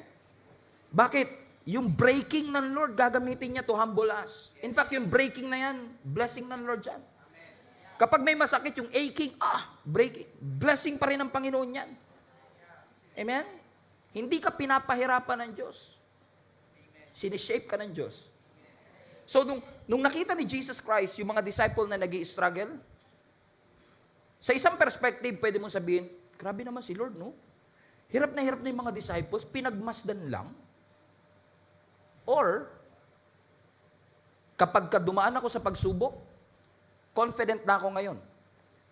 Bakit? Yung breaking ng Lord, gagamitin niya to humble us. In fact, yung breaking na yan, blessing ng Lord yan. Kapag may masakit, yung aching, breaking, blessing pa rin ng Panginoon yan. Amen? Hindi ka pinapahirapan ng Diyos. Sinishape ka ng Diyos. So, nung nakita ni Jesus Christ, yung mga disciple na nag-i-struggle, sa isang perspective, pwede mong sabihin, grabe naman si Lord, no? Hirap na yung mga disciples, pinagmasdan lang. Or, kapag dumaan ako sa pagsubok, confident na ako ngayon.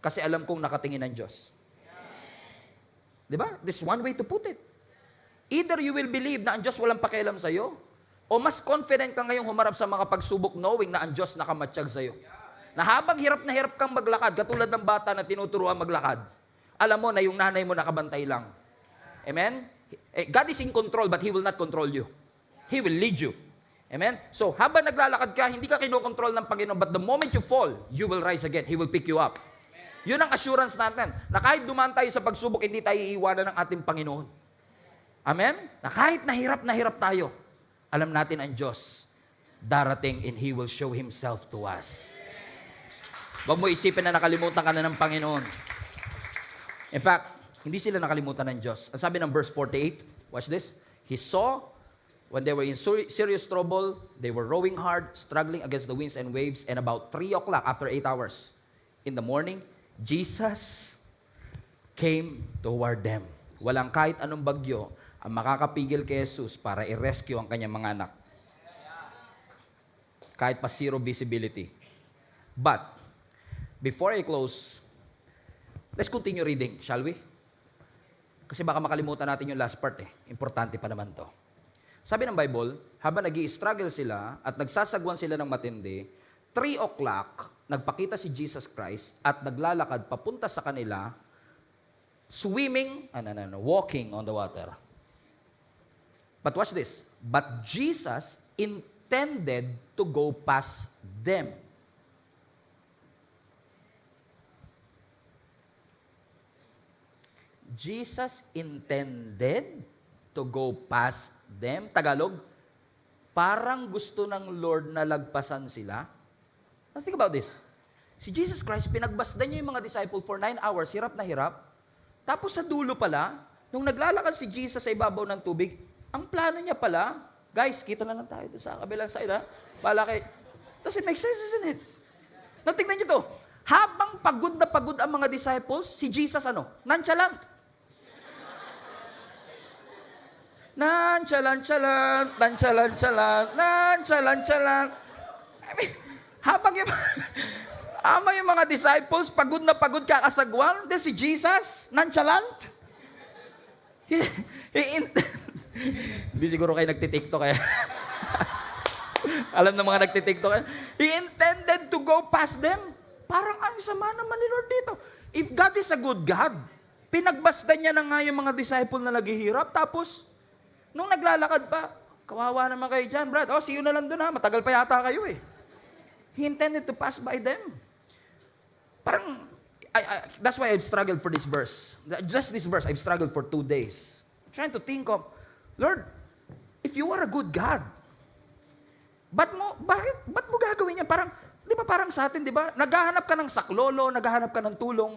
Kasi alam kong nakatingin ng Diyos. Di ba? This is one way to put it. Either you will believe na ang Diyos walang pakialam sa'yo, o mas confident ka ngayong humarap sa mga pagsubok knowing na ang Diyos nakamatsyag sa'yo. Na habang hirap na hirap kang maglakad, katulad ng bata na tinuturuan maglakad, alam mo na yung nanay mo nakabantay lang. Amen? God is in control but He will not control you. He will lead you. Amen? So, habang naglalakad ka, hindi ka kinokontrol ng Panginoon, but the moment you fall, you will rise again. He will pick you up. Yun ang assurance natin, na kahit dumaan tayo sa pagsubok, hindi tayo iiwanan ng ating Panginoon. Amen? Na kahit na hirap tayo, alam natin ang Diyos, darating and He will show Himself to us. Huwag mo isipin na nakalimutan ka na ng Panginoon. In fact, hindi sila nakalimutan ng Diyos. Ang sabi ng verse 48, watch this, He saw when they were in serious trouble, they were rowing hard, struggling against the winds and waves, and about 3 o'clock, after 8 hours, in the morning, Jesus came toward them. Walang kahit anong bagyo ang makakapigil kay Jesus para i-rescue ang kanyang mga anak. Kahit pa zero visibility. But, before I close, let's continue reading, shall we? Kasi baka makalimutan natin yung last part eh. Importante pa naman to. Sabi ng Bible, habang nag-i-struggle sila at nagsasagwan sila ng matindi, 3 o'clock, nagpakita si Jesus Christ at naglalakad papunta sa kanila, walking on the water. But watch this. But Jesus intended to go past them. Jesus intended to go past them. Tagalog, parang gusto ng Lord na lagpasan sila. Now think about this. Si Jesus Christ, pinagbasdan niya yung mga disciple for 9 hours, hirap na hirap. Tapos sa dulo pala, nung naglalakad si Jesus sa ibabaw ng tubig, ang plano niya pala, guys, kita na lang tayo doon sa kabilang side, ha? Bala kay... Does it make sense, isn't it? Now, tignan niyo to. Habang pagod na pagod ang mga disciples, si Jesus nonchalant. Nonchalant. I mean, habang yung mga disciples, pagod na pagod kakasagwan, then si Jesus, nonchalant. Hindi siguro kayo nagtitiktok kaya. Alam ng mga nagtitiktok kaya. He intended to go past them. Parang ang sama naman ni Lord dito. If God is a good God, pinagbasdan niya na nga yung mga disciple na naghihirap, tapos, nung naglalakad pa, kawawa naman kayo dyan, Brad. Oh, see you na lang doon ha. Matagal pa yata kayo eh. He intended to pass by them. Parang, that's why I've struggled for this verse. Just this verse, I've struggled for 2 days. Trying to think of, Lord, if you are a good God, ba't mo gagawin yan? Parang, di ba parang sa atin, di ba? Naghahanap ka ng saklolo, naghahanap ka ng tulong.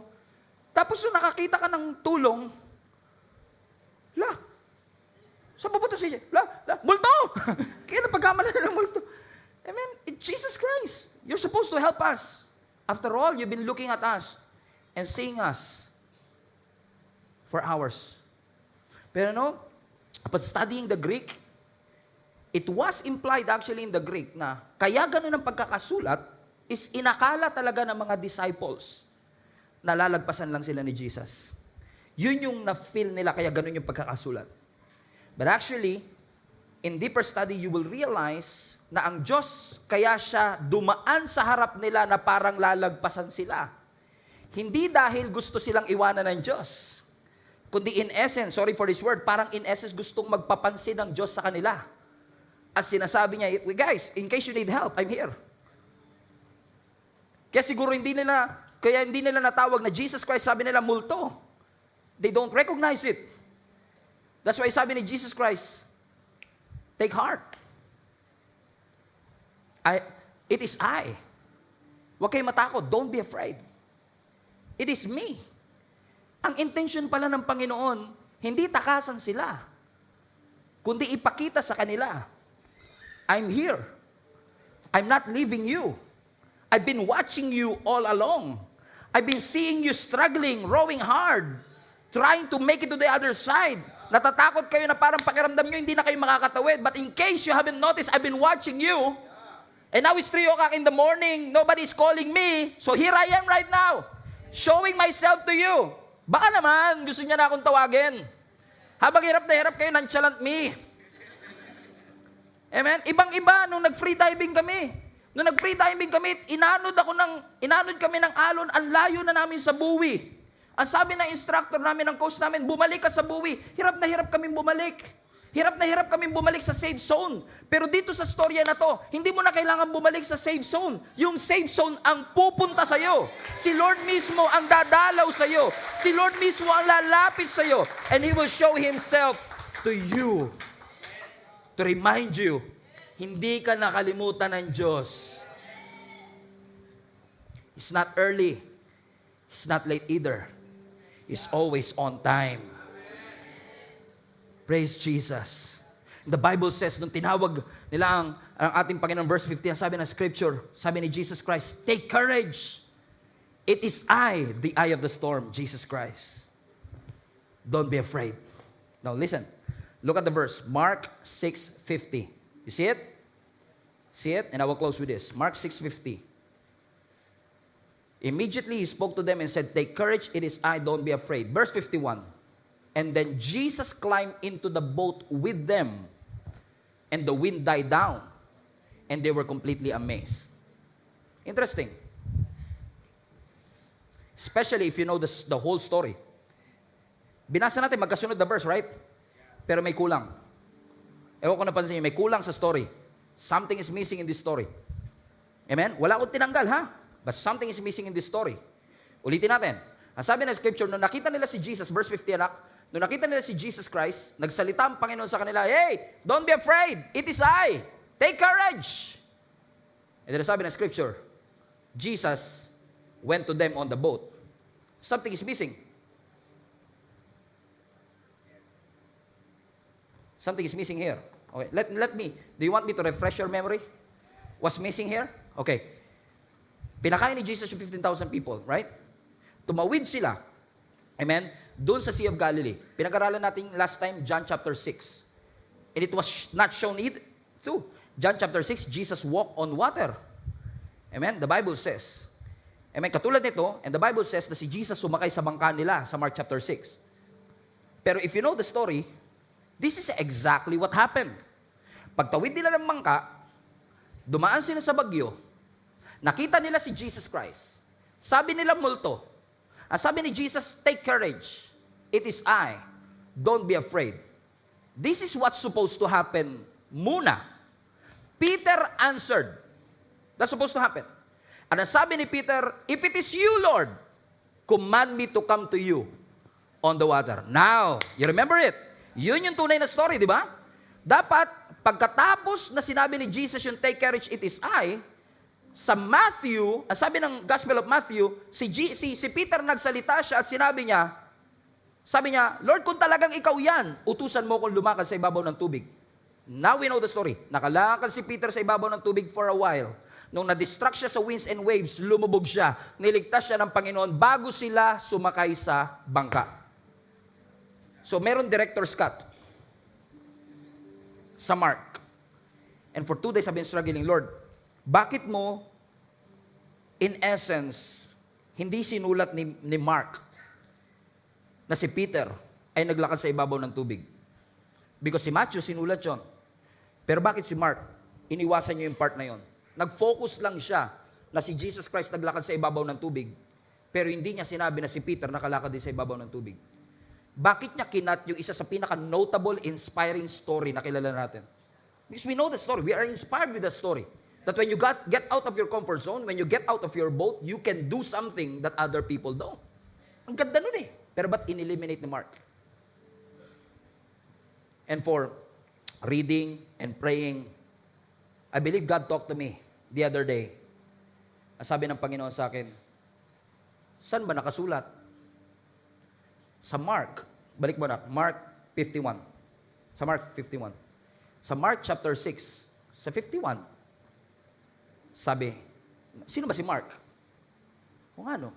Tapos yung nakakita ka ng tulong, saan pupunta siya? Multo! Kaya napagkamala na ng multo. I mean, Jesus Christ, you're supposed to help us. After all, you've been looking at us and seeing us for hours. Pero no, upon studying the Greek, it was implied actually in the Greek na kaya ganun ang pagkakasulat is inakala talaga ng mga disciples na lalagpasan lang sila ni Jesus. Yun yung na-feel nila kaya ganun yung pagkakasulat. But actually, in deeper study, you will realize na ang Diyos kaya siya dumaan sa harap nila na parang lalagpasan sila. Hindi dahil gusto silang iwanan ng Diyos, kundi in essence, sorry for this word, parang in essence gustong magpapansin ng Diyos sa kanila. As sinasabi niya, guys, in case you need help, I'm here. Kaya siguro hindi nila natawag na Jesus Christ, sabi nila multo. They don't recognize it. That's why sabi ni Jesus Christ, take heart. It is I. Huwag kayo matakot. Don't be afraid. It is me. Ang intention pala ng Panginoon, hindi takasan sila. kundi ipakita sa kanila, I'm here. I'm not leaving you. I've been watching you all along. I've been seeing you struggling, rowing hard, trying to make it to the other side. Natatakot kayo na parang pakiramdam nyo, hindi na kayo makakatawid. But in case you haven't noticed, I've been watching you. And now it's 3 o'clock in the morning. Nobody's calling me. So here I am right now, showing myself to you. Baka naman, gusto niya na akong tawagin. Habang hirap na hirap kayo, nonchalant me. Amen? Ibang-iba, nung nag-free diving kami. Nung nag-free diving kami, inanod kami ng alon, ang layo na namin sa buwi. Ang sabi ng instructor namin, ng coach namin, bumalik ka sa buwi. Hirap na hirap kaming bumalik. Hirap na hirap kaming bumalik sa safe zone. Pero dito sa storya na to, hindi mo na kailangan bumalik sa safe zone. Yung safe zone ang pupunta sa'yo. Si Lord mismo ang dadalaw sa'yo. Si Lord mismo ang lalapit sa'yo. And He will show Himself to you. To remind you, hindi ka nakalimutan ng Diyos. It's not early. It's not late either. It's always on time. Praise Jesus. The Bible says, nung tinawag nila ang ating Panginoon, verse 15, sabi ng Scripture, sabi ni Jesus Christ, take courage. It is I, the eye of the storm, Jesus Christ. Don't be afraid. Now listen, look at the verse, Mark 6:50. You see it? See it? And I will close with this. Mark 6:50. Immediately He spoke to them and said, take courage, it is I, don't be afraid. Verse 51. And then Jesus climbed into the boat with them, and the wind died down, and they were completely amazed. Interesting. Especially if you know the whole story. Binasa natin, magkasunod na verse, right? Pero may kulang. Ewan ko napansin niyo, may kulang sa story. Something is missing in this story. Amen? Wala akong tinanggal, ha? But something is missing in this story. Ulitin natin. Ang sabi ng Scripture, nung nakita nila si Jesus, verse 50, anak, nung nakita nila si Jesus Christ, nagsalita ang Panginoon sa kanila, hey, don't be afraid. It is I. Take courage. And then sabi ng Scripture, Jesus went to them on the boat. Something is missing. Something is missing here. Okay, let me, do you want me to refresh your memory? What's missing here? Okay. Pinakain ni Jesus yung 15,000 people, right? Tumawid sila. Amen? Doon sa Sea of Galilee. Pinag-aralan natin last time, John chapter 6. And it was not shown too. John chapter 6, Jesus walked on water. Amen? The Bible says. Amen? Katulad nito, and the Bible says na si Jesus sumakay sa bangka nila sa Mark chapter 6. Pero if you know the story, this is exactly what happened. Pagtawid nila ng bangka, dumaan sila sa bagyo, nakita nila si Jesus Christ. Sabi nila multo. Ang sabi ni Jesus, take courage. It is I. Don't be afraid. This is what's supposed to happen muna. Peter answered. That's supposed to happen. And ang sabi ni Peter, if it is you, Lord, command me to come to you on the water. Now, you remember it? Yun yung tunay na story, di ba? Dapat, pagkatapos na sinabi ni Jesus yung take courage, it is I, sa Matthew, sabi ng Gospel of Matthew, si Peter nagsalita siya at sabi niya, Lord, kung talagang ikaw yan, utusan mo kong lumakad sa ibabaw ng tubig. Now we know the story. Nakalakad si Peter sa ibabaw ng tubig for a while. Nung na-distract siya sa winds and waves, lumubog siya. Niligtas siya ng Panginoon bago sila sumakay sa bangka. So meron director's cut sa Mark. And for 2 days I've been struggling, Lord, bakit mo, in essence, hindi sinulat ni Mark na si Peter ay naglakad sa ibabaw ng tubig? Because si Matthew sinulat yon. Pero bakit si Mark, iniwasan niyo yung part na yon? Nag-focus lang siya na si Jesus Christ naglakad sa ibabaw ng tubig, pero hindi niya sinabi na si Peter nakalakad din sa ibabaw ng tubig. Bakit niya kinat yung isa sa pinaka-notable, inspiring story na kilala natin? Because we know the story. We are inspired with the story. That when you get out of your comfort zone, when you get out of your boat, you can do something that other people don't. Ang ganda nun eh. Pero ba't in-eliminate ni Mark? And for reading and praying, I believe God talked to me the other day. Sabi ng Panginoon sa akin, saan ba nakasulat? Sa Mark. Balik mo na, Mark 51. Sa Mark 51. Sa Mark chapter 6, sa 51, sabi, sino ba si Mark? Kung ano,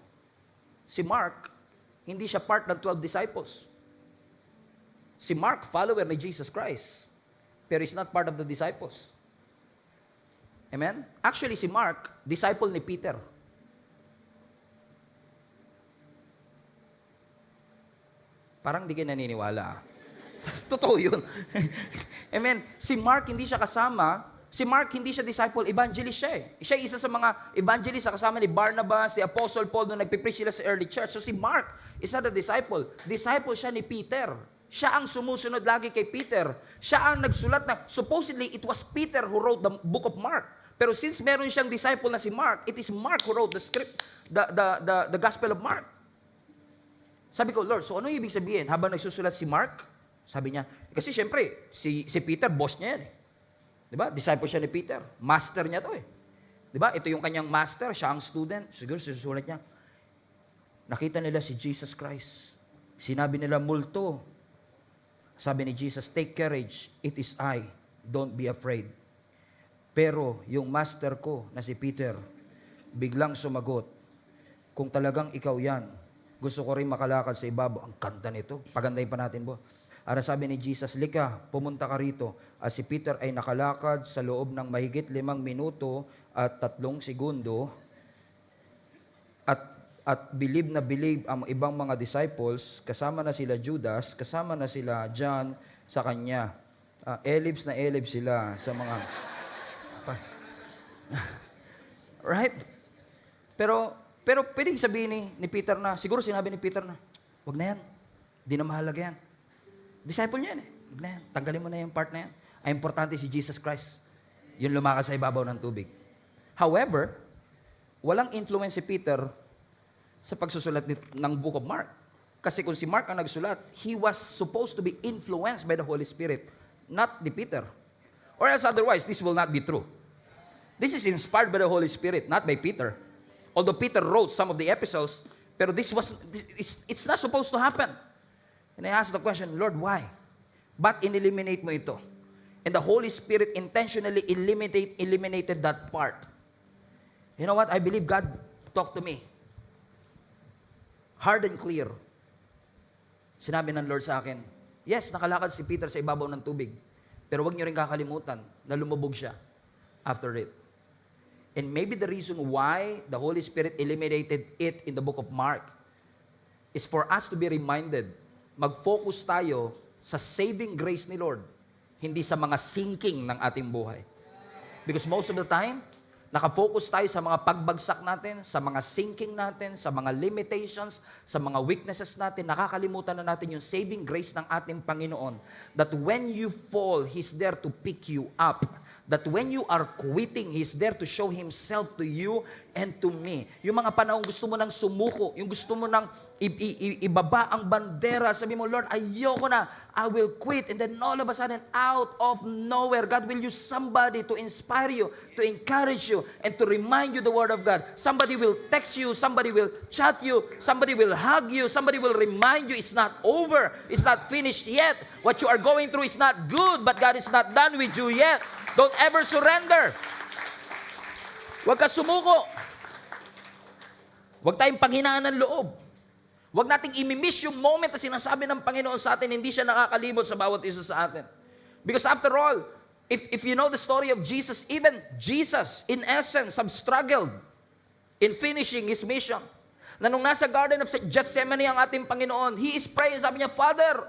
si Mark, hindi siya part ng 12 disciples. Si Mark, follower ni Jesus Christ, pero is not part of the disciples. Amen? Actually, si Mark, disciple ni Peter. Parang di kayo naniniwala. Totoo yun. Amen? Si Mark, hindi siya kasama. Si Mark, hindi siya disciple, evangelist siya eh. Siya isa sa mga evangelist kasama ni Barnabas, si Apostle Paul, nung nagpipreach sila sa early church. So si Mark, isa na disciple. Disciple siya ni Peter. Siya ang sumusunod lagi kay Peter. Siya ang nagsulat na, supposedly, it was Peter who wrote the book of Mark. Pero since meron siyang disciple na si Mark, it is Mark who wrote the script, the Gospel of Mark. Sabi ko, Lord, so ano ibig sabihin? Habang nagsusulat si Mark, sabi niya, kasi syempre, si Peter, boss niya yan eh. Diba? Disciple siya ni Peter. Master niya to eh. Diba? Ito yung kanyang master, siya ang student. Siguro susulat niya, nakita nila si Jesus Christ. Sinabi nila, multo. Sabi ni Jesus, take courage, it is I. Don't be afraid. Pero yung master ko na si Peter, biglang sumagot, kung talagang ikaw yan, gusto ko rin makalakad sa ibabaw. Ang ganda nito. Pagandahin pa natin po. Ara sabi ni Jesus, lika, pumunta ka rito. At si Peter ay nakalakad sa loob ng mahigit 5 minuto at 3 segundo. At believe na believe ang ibang mga disciples, kasama na sila Judas, kasama na sila John sa kanya. Elibs na elibs sila sa mga... Right? Pero pwedeng sabihin ni Peter na, siguro sinabi ni Peter na, wag na yan. Di na mahalaga yan. Disciple niya yan eh. Wag na yan. Tanggalin mo na yung part na yan. Ang importante si Jesus Christ. Yun lumakas sa ibabaw ng tubig. However, walang influence si Peter sa pagsusulat ng Book of Mark. Kasi kung si Mark ang nagsulat, he was supposed to be influenced by the Holy Spirit, not ni Peter. Or else otherwise, this will not be true. This is inspired by the Holy Spirit, not by Peter. Although Peter wrote some of the epistles, pero it's not supposed to happen. And I asked the question, Lord, why? But in-eliminate mo ito. And the Holy Spirit intentionally eliminated that part. You know what? I believe God talked to me. Hard and clear. Sinabi ng Lord sa akin, yes, nakalakad si Peter sa ibabaw ng tubig. Pero huwag niyo rin kakalimutan na lumubog siya after it. And maybe the reason why the Holy Spirit eliminated it in the book of Mark is for us to be reminded, mag-focus tayo sa saving grace ni Lord, hindi sa mga sinking ng ating buhay. Because most of the time, nakafocus tayo sa mga pagbagsak natin, sa mga sinking natin, sa mga limitations, sa mga weaknesses natin, nakakalimutan na natin yung saving grace ng ating Panginoon. That when you fall, He's there to pick you up. That when you are quitting, He's there to show Himself to you and to me. Yung mga panahon gusto mo nang sumuko, yung gusto mo nang ibaba ang bandera, sabi mo, Lord, ayoko na, I will quit. And then all of a sudden, out of nowhere, God will use somebody to inspire you, to encourage you, and to remind you the Word of God. Somebody will text you, somebody will chat you, somebody will hug you, somebody will remind you it's not over, it's not finished yet. What you are going through is not good, but God is not done with you yet. Don't ever surrender. Huwag ka sumuko. Huwag tayong panghinaan ng loob. Huwag nating imimiss yung moment na sinasabi ng Panginoon sa atin, hindi siya nakakalimot sa bawat isa sa atin. Because after all, if you know the story of Jesus, even Jesus, in essence, have struggled in finishing His mission. Na nung nasa Garden of Gethsemane ang ating Panginoon, He is praying, sabi niya, Father,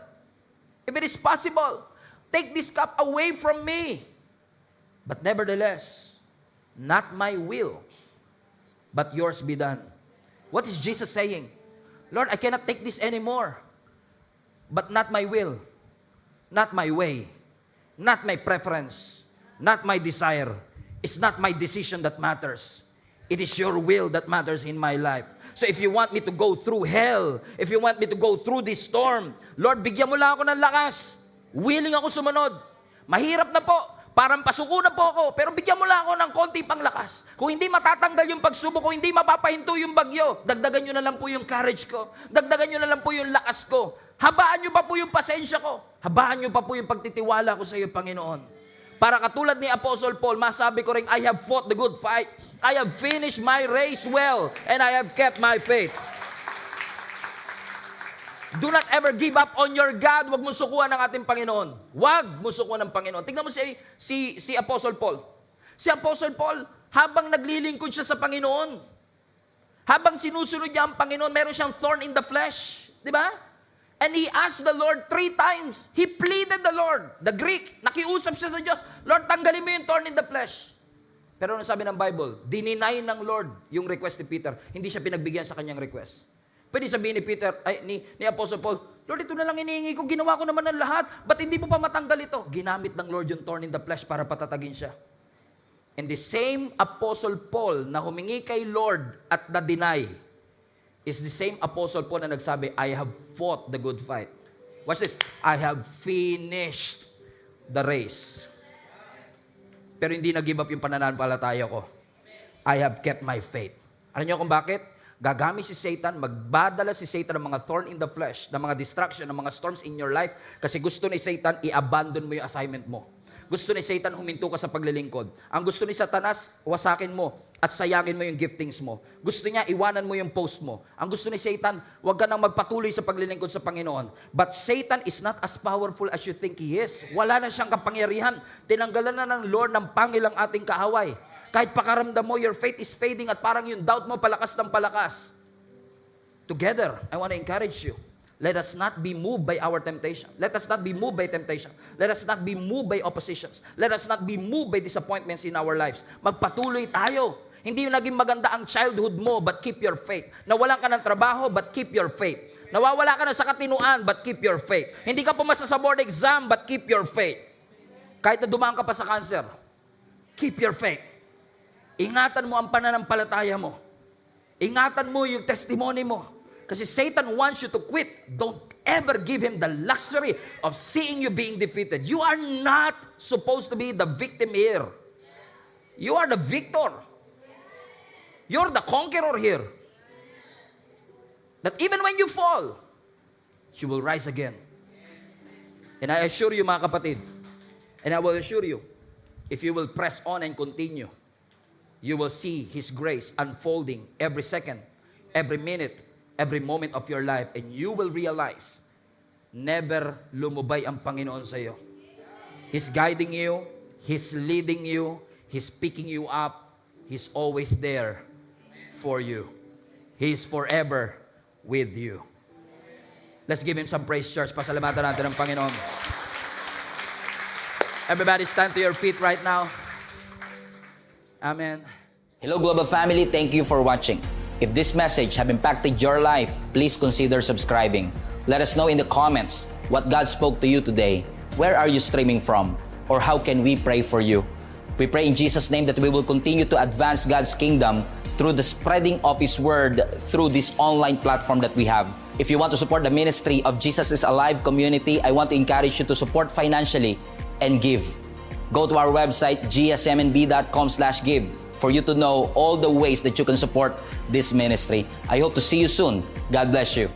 if it is possible, take this cup away from me. But nevertheless, not my will, but yours be done. What is Jesus saying? Lord, I cannot take this anymore. But not my will, not my way, not my preference, not my desire. It's not my decision that matters. It is your will that matters in my life. So if you want me to go through hell, if you want me to go through this storm, Lord, bigyan mo lang ako ng lakas. Willing ako sumunod. Mahirap na po. Parang pasuko na po ako, pero bigyan mo lang ako ng konti pang lakas. Kung hindi matatanggal yung pagsubok, kung hindi mapapahinto yung bagyo, dagdagan nyo na lang po yung courage ko. Dagdagan nyo na lang po yung lakas ko. Habaan nyo pa po yung pasensya ko. Habaan nyo pa po yung pagtitiwala ko sa iyo, Panginoon. Para katulad ni Apostle Paul, masabi ko rin, I have fought the good fight. I have finished my race well, and I have kept my faith. Do not ever give up on your God. Huwag mo sukuan ng ating Panginoon. Huwag mo sukuan ng Panginoon. Tingnan mo si Apostle Paul. Si Apostle Paul, habang naglilingkod siya sa Panginoon, habang sinusunod niya ang Panginoon, meron siyang thorn in the flesh. Di ba? And he asked the Lord 3 times. He pleaded the Lord. The Greek, nakiusap siya sa Diyos, Lord, tanggalin mo yung thorn in the flesh. Pero ano sabi ng Bible? Dininay ng Lord yung request ni Peter. Hindi siya pinagbigyan sa kanyang request. Pwede sabihin ni Peter, ni Apostle Paul, Lord, ito na lang inihingi ko, ginawa ko naman ng lahat. Ba't hindi mo pa matanggal ito? Ginamit ng Lord yung thorn in the flesh para patatagin siya. And the same Apostle Paul na humingi kay Lord at na-deny is the same Apostle Paul na nagsabi, I have fought the good fight. Watch this. I have finished the race. Pero hindi na-give up yung pananampalataya ko. I have kept my faith. Alam niyo kung bakit? Gagamit si Satan, magbadala si Satan ng mga thorn in the flesh, ng mga distraction, ng mga storms in your life, kasi gusto ni Satan, i-abandon mo yung assignment mo. Gusto ni Satan, huminto ka sa paglilingkod. Ang gusto ni Satanas, wasakin mo at sayangin mo yung giftings mo. Gusto niya, iwanan mo yung post mo. Ang gusto ni Satan, huwag ka nang magpatuloy sa paglilingkod sa Panginoon. But Satan is not as powerful as you think he is. Wala na siyang kapangyarihan. Tinanggalan na ng Lord ng pangil ang ating kaaway. Kahit pakaramdam mo, your faith is fading at parang yung doubt mo palakas ng palakas. Together, I want to encourage you. Let us not be moved by our temptation. Let us not be moved by temptation. Let us not be moved by oppositions. Let us not be moved by disappointments in our lives. Magpatuloy tayo. Hindi yung naging maganda ang childhood mo, but keep your faith. Nawalan ka ng trabaho, but keep your faith. Nawawala ka na sa katinuan, but keep your faith. Hindi ka pumasa sa board exam, but keep your faith. Kahit na dumaan ka pa sa cancer, keep your faith. Ingatan mo ang pananampalataya mo. Ingatan mo yung testimony mo. Kasi Satan wants you to quit. Don't ever give him the luxury of seeing you being defeated. You are not supposed to be the victim here. You are the victor. You're the conqueror here. That even when you fall, you will rise again. And I assure you, mga kapatid, and I will assure you, if you will press on and continue, you will see His grace unfolding every second, every minute, every moment of your life, and you will realize, never lumubay ang Panginoon sa iyo. He's guiding you, He's leading you, He's picking you up, He's always there for you. He is forever with you. Let's give Him some praise, church. Pasalamatan natin ang Panginoon. Everybody stand to your feet right now. Amen. Hello, Global Family. Thank you for watching. If this message have impacted your life, please consider subscribing. Let us know in the comments what God spoke to you today. Where are you streaming from? Or how can we pray for you? We pray in Jesus' name that we will continue to advance God's kingdom through the spreading of His Word through this online platform that we have. If you want to support the ministry of Jesus is Alive community, I want to encourage you to support financially and give. Go to our website, gsmnb.com/give, for you to know all the ways that you can support this ministry. I hope to see you soon. God bless you.